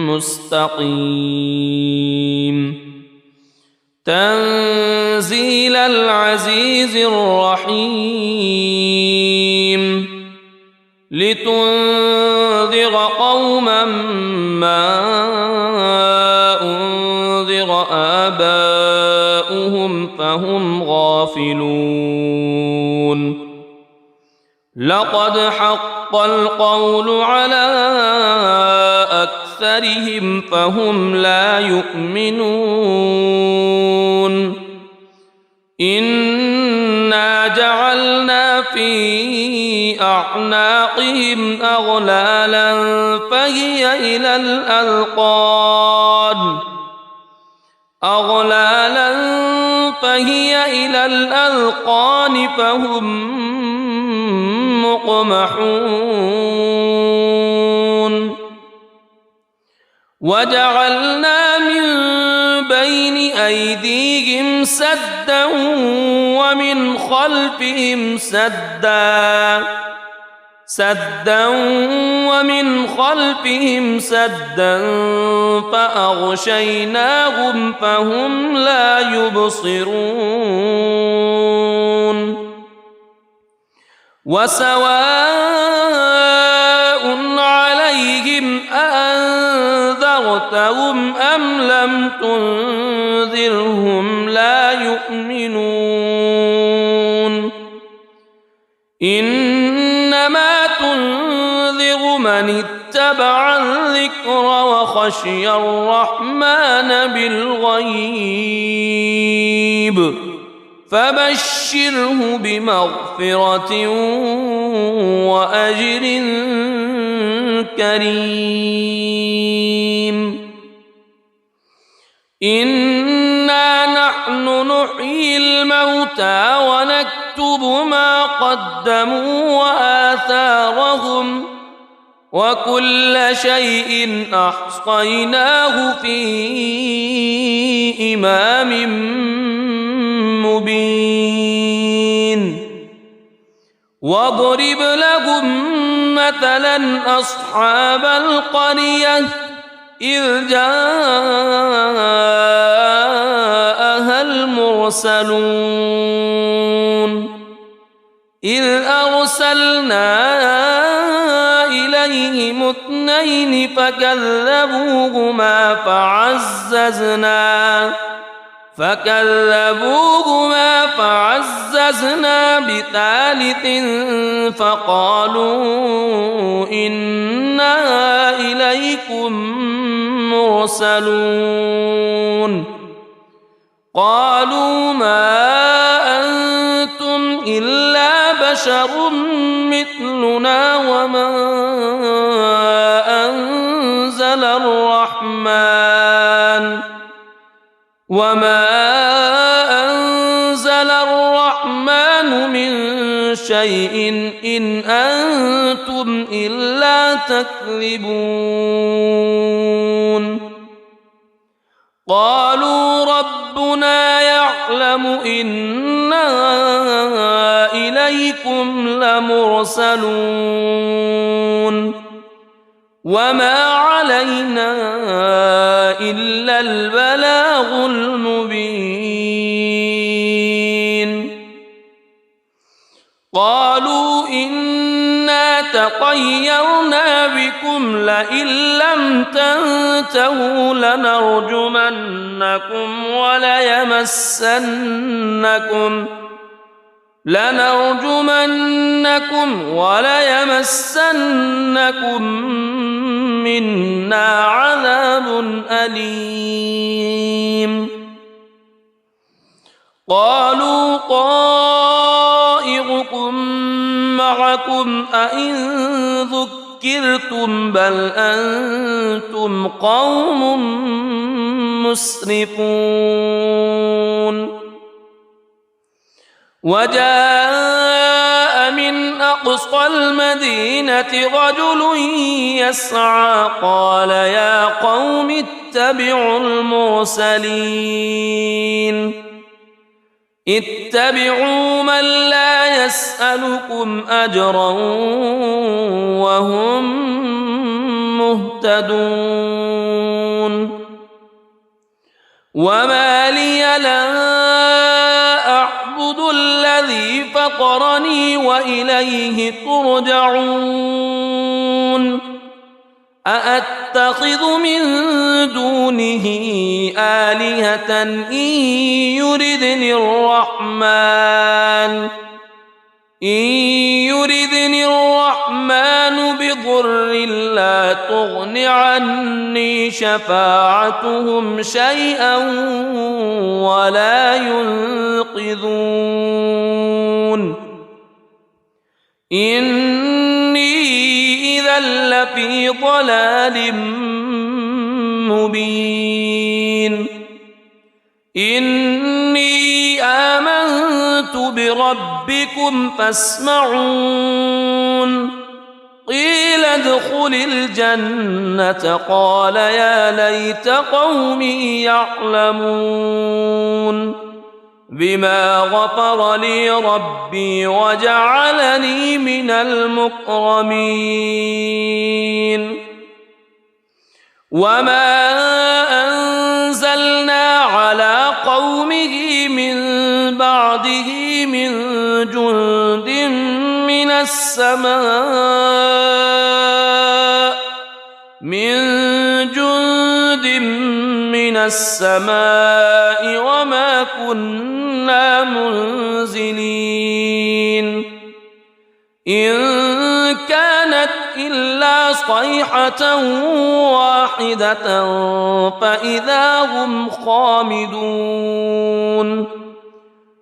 مستقيم تنزيل العزيز الرحيم لتنذر قوما ما أنذر آباؤهم فهم غافلون لقد حق القول على أكثرهم فهم لا يؤمنون إنا جعلنا في أعناقهم أغلالا فهي إلى الأذقان فهم مقمحون وجعلنا من بين أيديهم سدا ومن خلفهم سدا فأغشيناهم فهم لا يبصرون وسواء عليهم أأنذرتهم أم لم تنذرهم لا يؤمنون إنما تنذر من اتبع الذكر وخشي الرحمن بالغيب فبشره بمغفرة وأجر كريم إنا نحن نحيي الموتى ونكتب ما قدموا وآثارهم وكل شيء أحصيناه في إمام مبين واضرب لهم مثلا أصحاب القرية إذ جاءها المرسلون إذ أرسلنا إليهم اثنين فكذبوهما فعززنا بثالث فقالوا إنا إليكم مرسلون قالوا ما أنتم إلا بشر مثلنا وما أنزل الرحمن من شيء إن أنتم إلا تكذبون قالوا ربنا يعلم إنا إليكم لمرسلون وما علينا إلا البلاغ المبين قالوا إنا تطيرنا بكم لئن لم تنتهوا لنرجمنكم وليمسنكم منا عذاب أليم قالوا طائركم معكم أئن ذكرتم بل أنتم قوم مسرفون وجاء من أقصى المدينة رجل يسعى قال يا قوم اتبعوا اتبعوا من لا يسألكم أجرا وهم مهتدون وما لي لا أعبد الذي فطرني وإليه ترجعون أأتخذ من دونه آلهة إن يردني الرحمن بضر لا تغن عني شفاعتهم شيئا ولا ينقذون إني إذا لفي ضلال مبين إني آمنت بربكم فاسمعون قيل ادخل الجنة قال يا ليت قومي يعلمون بما غفر لي ربي وجعلني من المكرمين وما أنزلنا على قومه من بعده من جند من السماء وما كنا منزلين إن كانت إلا صيحة واحدة فإذا هم خامدون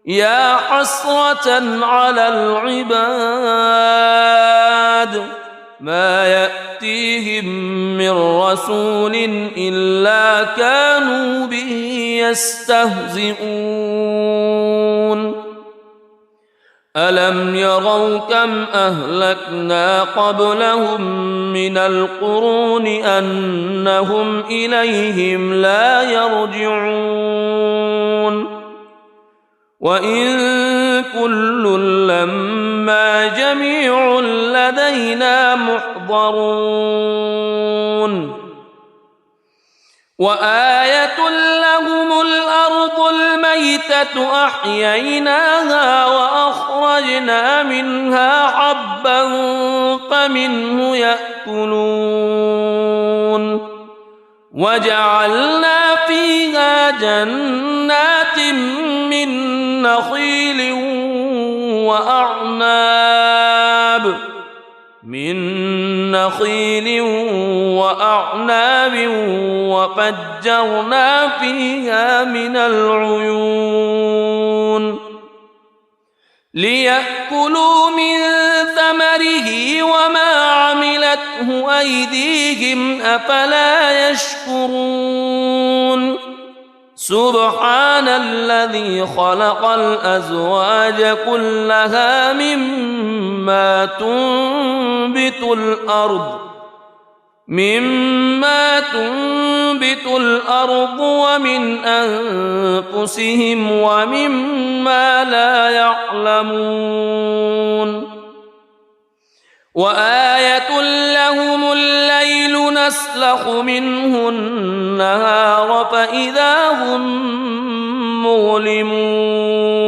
يا حسرة على العباد ما يأتيهم من رسول إلا كانوا به يستهزئون ألم يروا كم أهلكنا قبلهم من القرون أنهم إليهم لا يرجعون وإن كل لما جميع لدينا محضرون وآية لهم الأرض الميتة أحييناها وأخرجنا منها حبا فمنه يأكلون وجعلنا فيها جنات من نخيل وأعناب وفجرنا فيها من العيون ليأكلوا من ثمره وما عملته أيديهم أفلا يشكرون سبحان الذي خلق الأزواج كلها مما تنبت الأرض مما تنبت الأرض ومن أنفسهم ومما لا يعلمون وآية لهم الليل نسلخ منه النهار فإذا هم مظلمون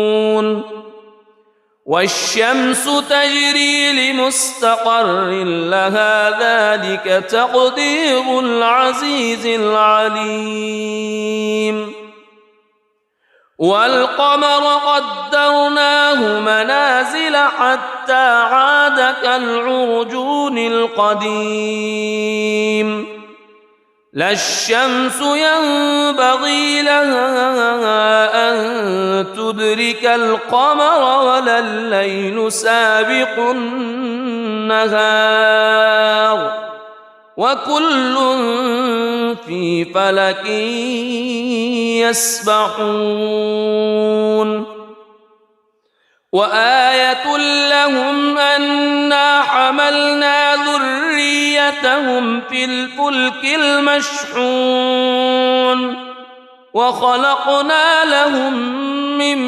والشمس تجري لمستقر لها ذلك تقدير العزيز العليم والقمر قدرناه منازل حتى عاد كالعرجون القديم لا الشمس ينبغي لها أن تدرك القمر ولا الليل سابق النهار وكل في فلك يسبحون وآية لهم أنا حملنا ذريتهم في الفلك المشحون وخلقنا لهم من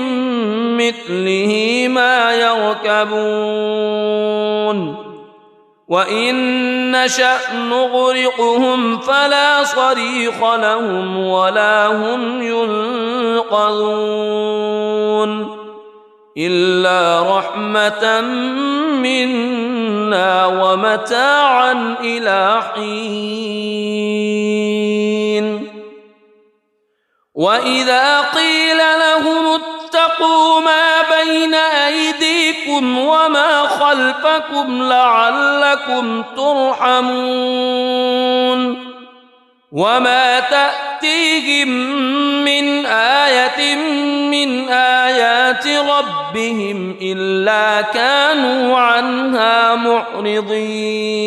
مثله ما يركبون وإن نشأ نغرقهم فلا صريخ لهم ولا هم ينقذون إلا رحمة منا ومتاعا إلى حين وإذا قيل لهم اتقوا ما بين أيديكم وما خلفكم لعلكم ترحمون وما تأتيهم من آية من آيات ربهم إلا كانوا عنها معرضين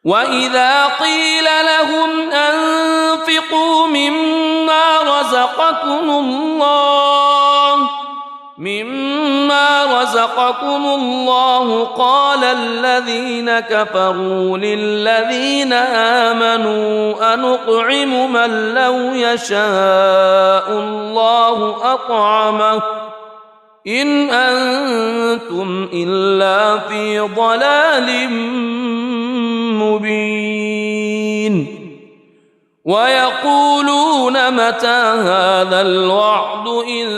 وإذا قيل لهم أنفقوا مما رزقكم الله قال الذين كفروا للذين آمنوا أنطعم من لو يشاء الله أطعمه إن أنتم إلا في ضلال مبين ويقولون متى هذا الوعد إن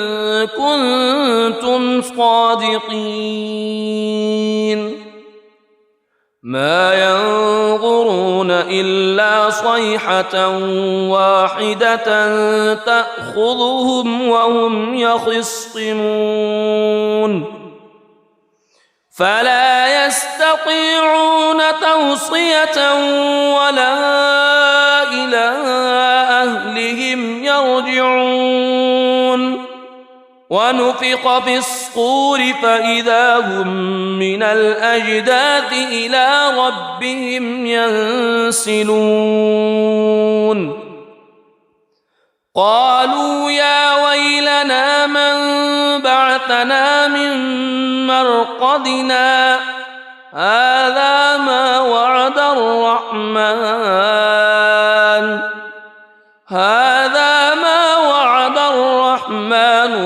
كنتم صادقين ما ينظرون إلا صيحة واحدة تأخذهم وهم يخصمون فلا يستطيعون توصية ولا إلى أهلهم يرجعون ونفخ في الصور فإذا هم من الأجداث إلى ربهم ينسلون قالوا يا ويلنا من بعثنا من مرقدنا هذا ما وعد الرحمن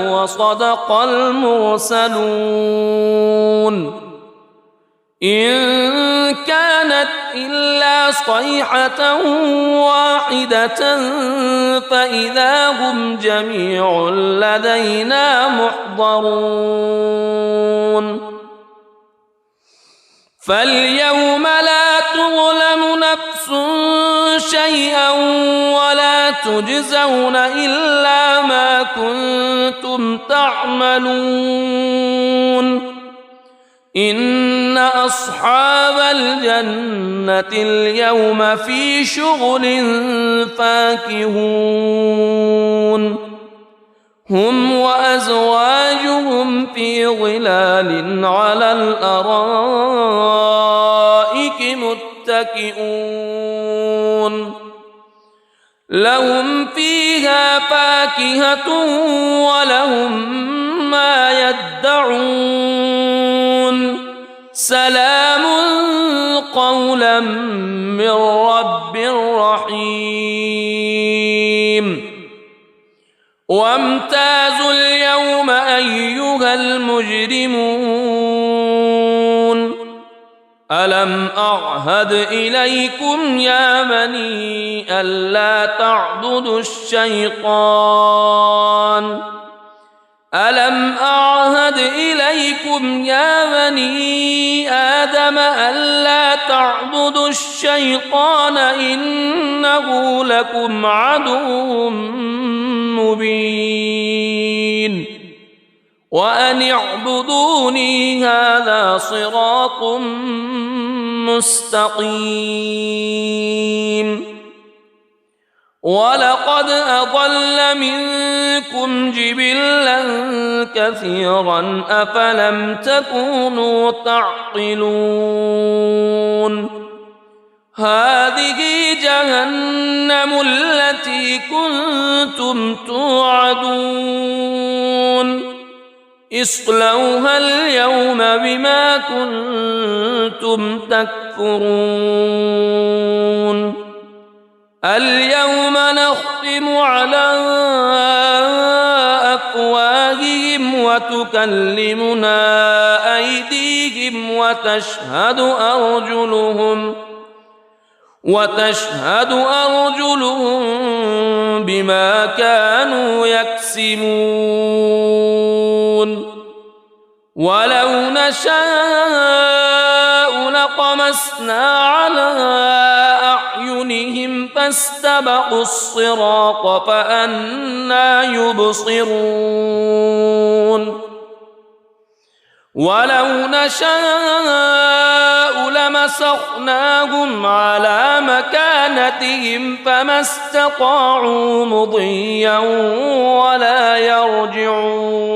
وصدق المرسلون إن كانت إلا صيحة واحدة فإذا هم جميع لدينا محضرون فاليوم لا تظلم نفس شيئا ولا تجزون إلا ما كنتم تعملون إن أصحاب الجنة اليوم في شغل فاكهون هم وأزواجهم في ظلال على الأرائك متكئون لهم فيها فاكهة ولهم ما يدعون سلام قولا من رب رحيم وامتازوا اليوم أيها المجرمون ألم أعهد إليكم يا بني ألا تعبدوا الشيطان ألم أعهد إليكم يا بني آدم ألا تعبدوا الشيطان إنه لكم عدو مبين وأن اعبدوني هذا صراط مستقيم ولقد أضل منكم جبلا كثيرا أفلم تكونوا تعقلون هذه جهنم التي كنتم توعدون اصلوها اليوم بما كنتم تكفرون اليوم نختم على أفواههم وتكلمنا أيديهم وتشهد أرجلهم بما كانوا يكسبون ولو نشاء لطمسنا على أعينهم فاستبقوا الصراط فأنى يبصرون ولو نشاء لمسخناهم على مكانتهم فما استطاعوا مضيا ولا يرجعون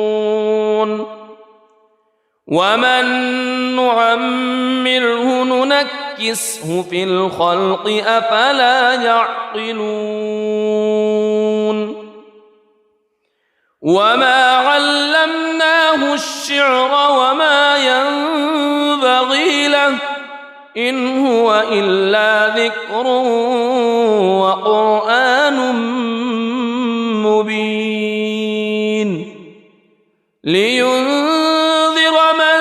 ومن نعمره ننكسه في الخلق أفلا يعقلون وما علمناه الشعر وما ينبغي له إن هو إلا ذكر وقرآن مبين لينذر من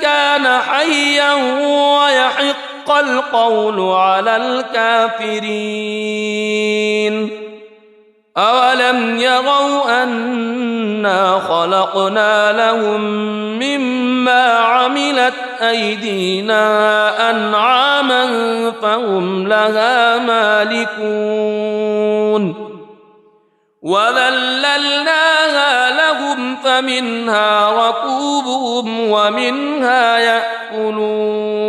كان حيا ويحق القول على الكافرين أولم يروا أنا خلقنا لهم مما عملت أيدينا أنعاما فهم لها مالكون وذللناها لهم فمنها ركوبهم ومنها يأكلون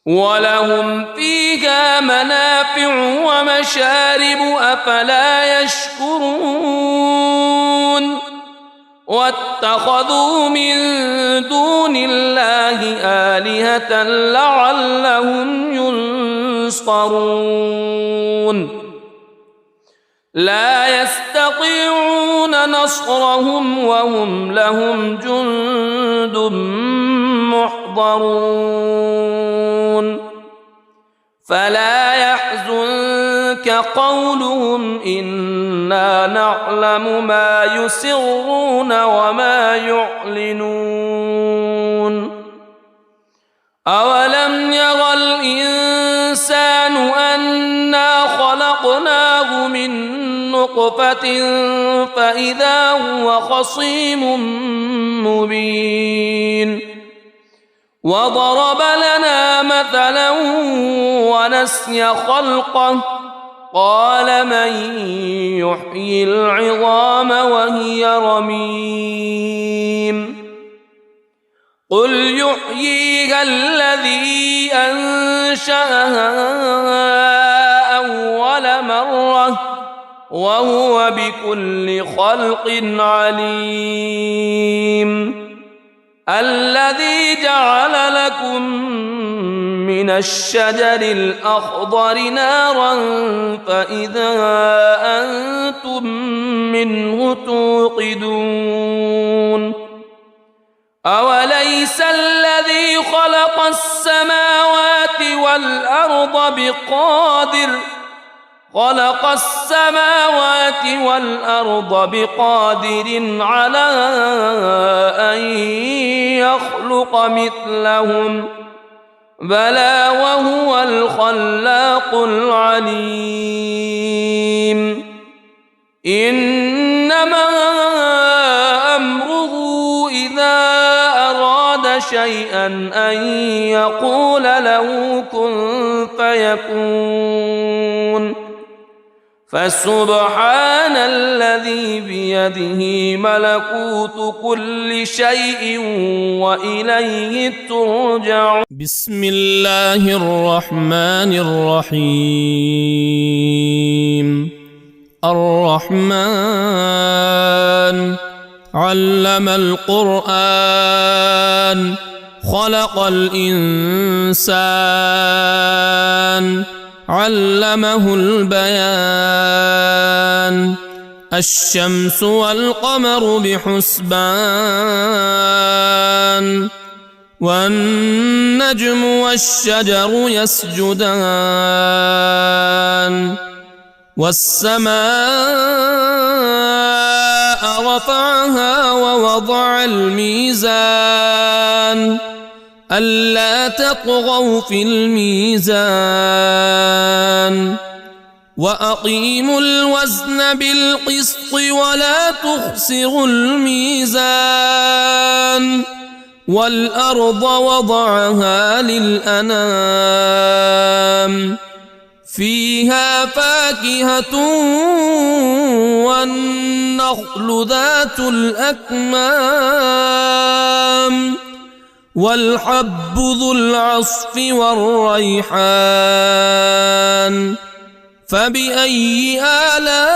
ولهم فيها منافع ومشارب أفلا يشكرون واتخذوا من دون الله آلهة لعلهم ينصرون لا يستطيعون نصرهم وهم لهم جند محضرون فلا يحزنك قولهم إنا نعلم ما يسرون وما يعلنون أولم ير الإنسان أنا خلقناه من نطفة فإذا هو خصيم مبين وضرب لنا مثلا ونسي خلقه قال من يحيي العظام وهي رميم قل يحييها الذي أنشأها أول مرة وهو بكل خلق عليم الذي جعل لكم من الشجر الأخضر نارا فإذا أنتم منه توقدون أوليس الذي خلق السماوات والأرض بقادر على أن يخلق مثلهم بلى وهو الخلاق العليم إنما أمره إذا أراد شيئا أن يقول له كن فيكون فسبحان الذي بيده ملكوت كل شيء وإليه ترجعون. بسم الله الرحمن الرحيم. الرحمن علم القرآن خلق الإنسان علمه البيان الشمس والقمر بحسبان والنجم والشجر يسجدان والسماء رفعها ووضع الميزان ألا تطغوا في الميزان وأقيموا الوزن بالقسط ولا تخسروا الميزان والأرض وضعها للأنام فيها فاكهة والنخل ذات الأكمام والحب ذو العصف والريحان فبأي آلاء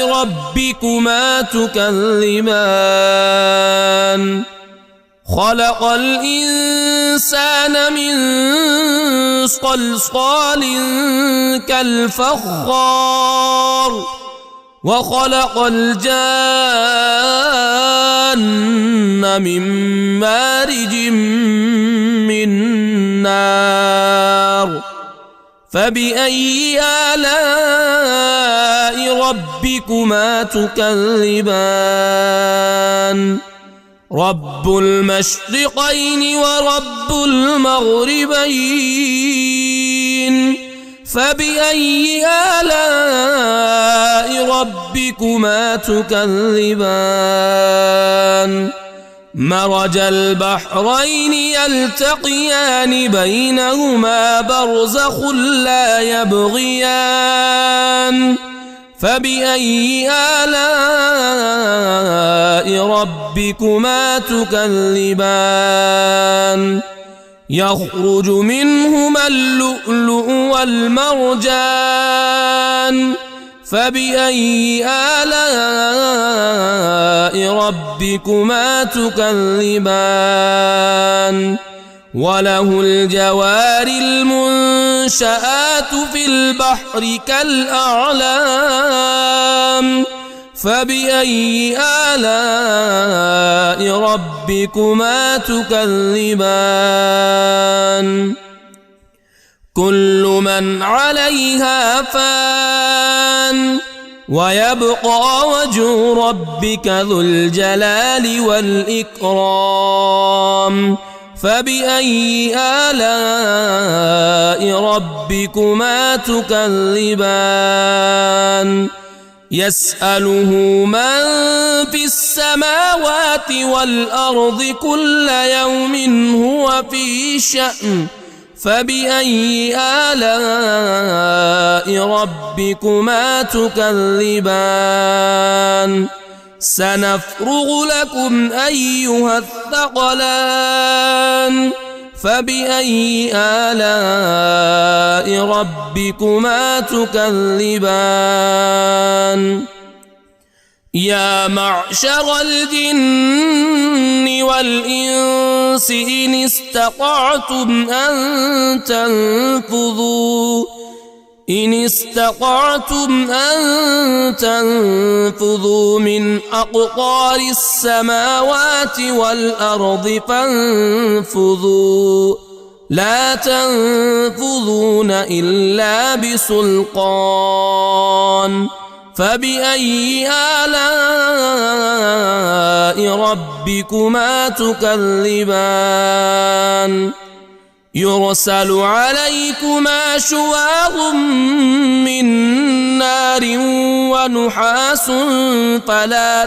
ربكما تكذبان خلق الإنسان من صلصال كالفخار وخلق الجان من مارج من نار فبأي آلاء ربكما تكذبان رب المشرقين ورب المغربين فبأي آلاء ربكما تكذبان مرج البحرين يلتقيان بينهما برزخ لا يبغيان فبأي آلاء ربكما تكذبان يخرج منهما اللؤلؤ والمرجان فبأي آلاء ربكما تكذبان وله الجوار المنشآت في البحر كالأعلام فبأي آلاء ربكما تكذبان كل من عليها فان ويبقى وجه ربك ذو الجلال والإكرام فبأي آلاء ربكما تكذبان يسأله من في السماوات والأرض كل يوم هو في شأن فبأي آلاء ربكما تكذبان سنفرغ لكم أيها الثقلان فبأي آلاء ربكما تكذبان يا معشر الجن والإنس إن استطعتم أن إن استطعتم أن تنفذوا من أقطار السماوات والأرض فانفذوا لا تنفذون إلا بسلطان فبأي آلاء ربكما تكذبان يرسل عليكما شواظ من نار ونحاس فلا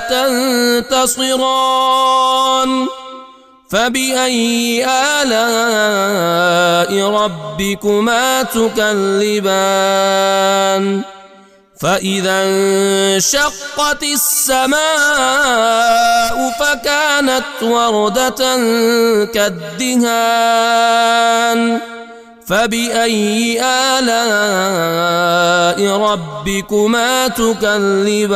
تنتصران فبأي آلاء ربكما تكذبان فإذا انشقت السماء فكانت وردة كالدهان فبأي آلاء ربكما تكذبان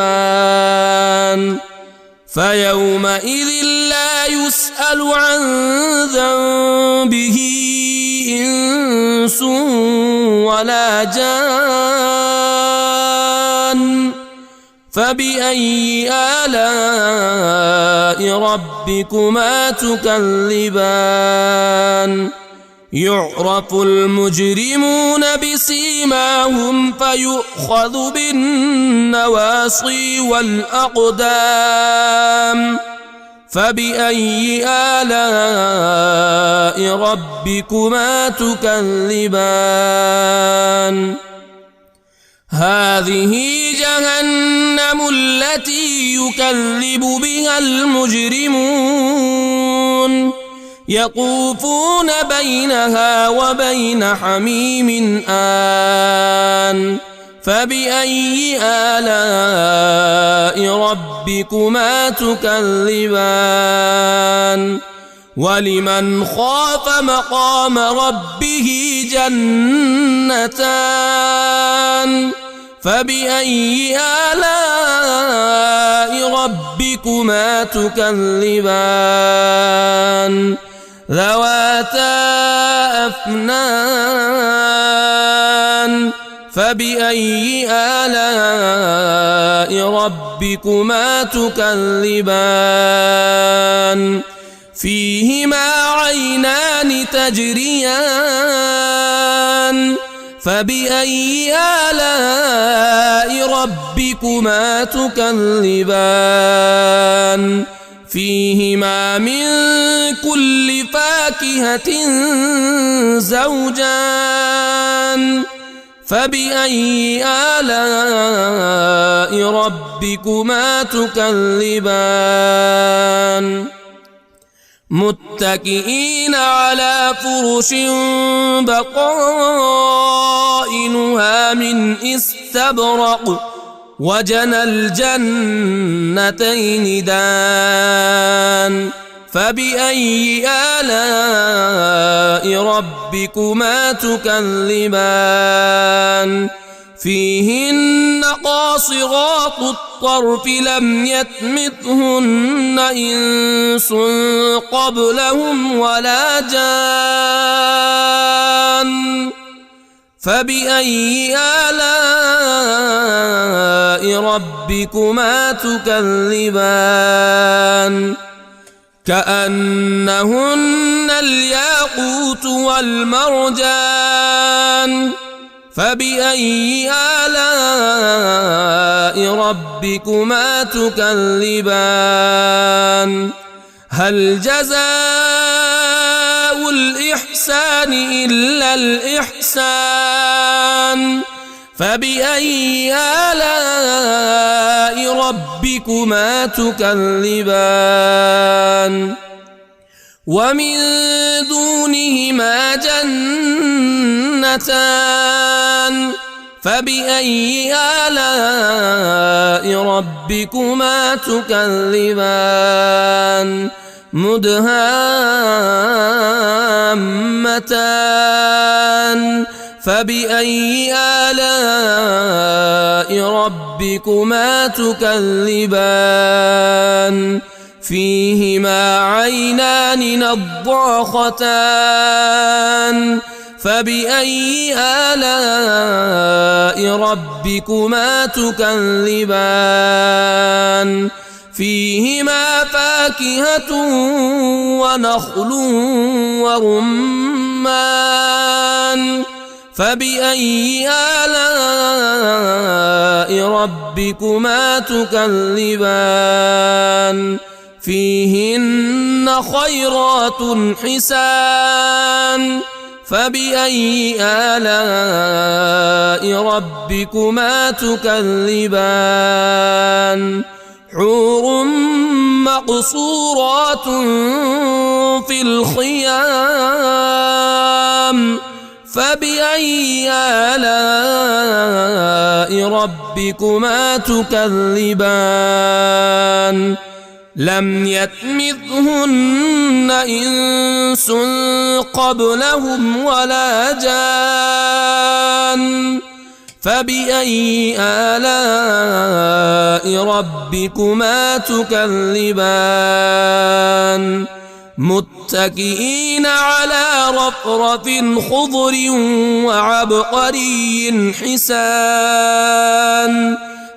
فيومئذ لا يسأل عن ذنبه إنس ولا جان فبأي آلاء ربكما تكذبان يعرف المجرمون بسيماهم فيؤخذ بالنواصي والأقدام فبأي آلاء ربكما تكذبان هذه جهنم التي يكذب بها المجرمون يطوفون بينها وبين حميم آن فبأي آلاء ربكما تكذبان ولمن خاف مقام ربه جنتان فبأي آلاء ربكما تكذبان ذواتا أفنان فبأي آلاء ربكما تكذبان فيهما عينان تجريان فبأي آلاء ربكما تكذبان فيهما من كل فاكهة زوجان فبأي آلاء ربكما تكذبان متكئين على فرش بطائنها من استبرق وجنى الجنتين دان فبأي آلاء ربكما تكذبان فيهن قاصرات الطرف لم يطمثهن إنس قبلهم ولا جان فبأي آلاء ربكما تكذبان كأنهن الياقوت والمرجان فبأي آلاء ربكما تكذبان هل جزاء الإحسان إلا الإحسان فبأي آلاء ربكما تكذبان ومن دونهما جنتان فبأي آلاء ربكما تكذبان مدهامتان فبأي آلاء ربكما تكذبان فيهما عينان نضاختان فبأي آلاء ربكما تكذبان فيهما فاكهة ونخل ورمان فبأي آلاء ربكما تكذبان فيهن خيرات حسان فبأي آلاء ربكما تكذبان حور مقصورات في الخيام فبأي آلاء ربكما تكذبان لم يطمثهن إنس قبلهم ولا جان فبأي آلاء ربكما تكذبان متكئين على رفرف خضر وعبقري حسان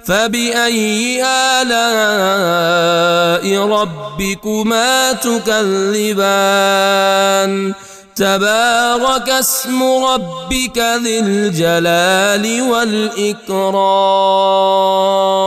فبأي آلاء ربكما تكذبان تبارك اسم ربك ذي الجلال والإكرام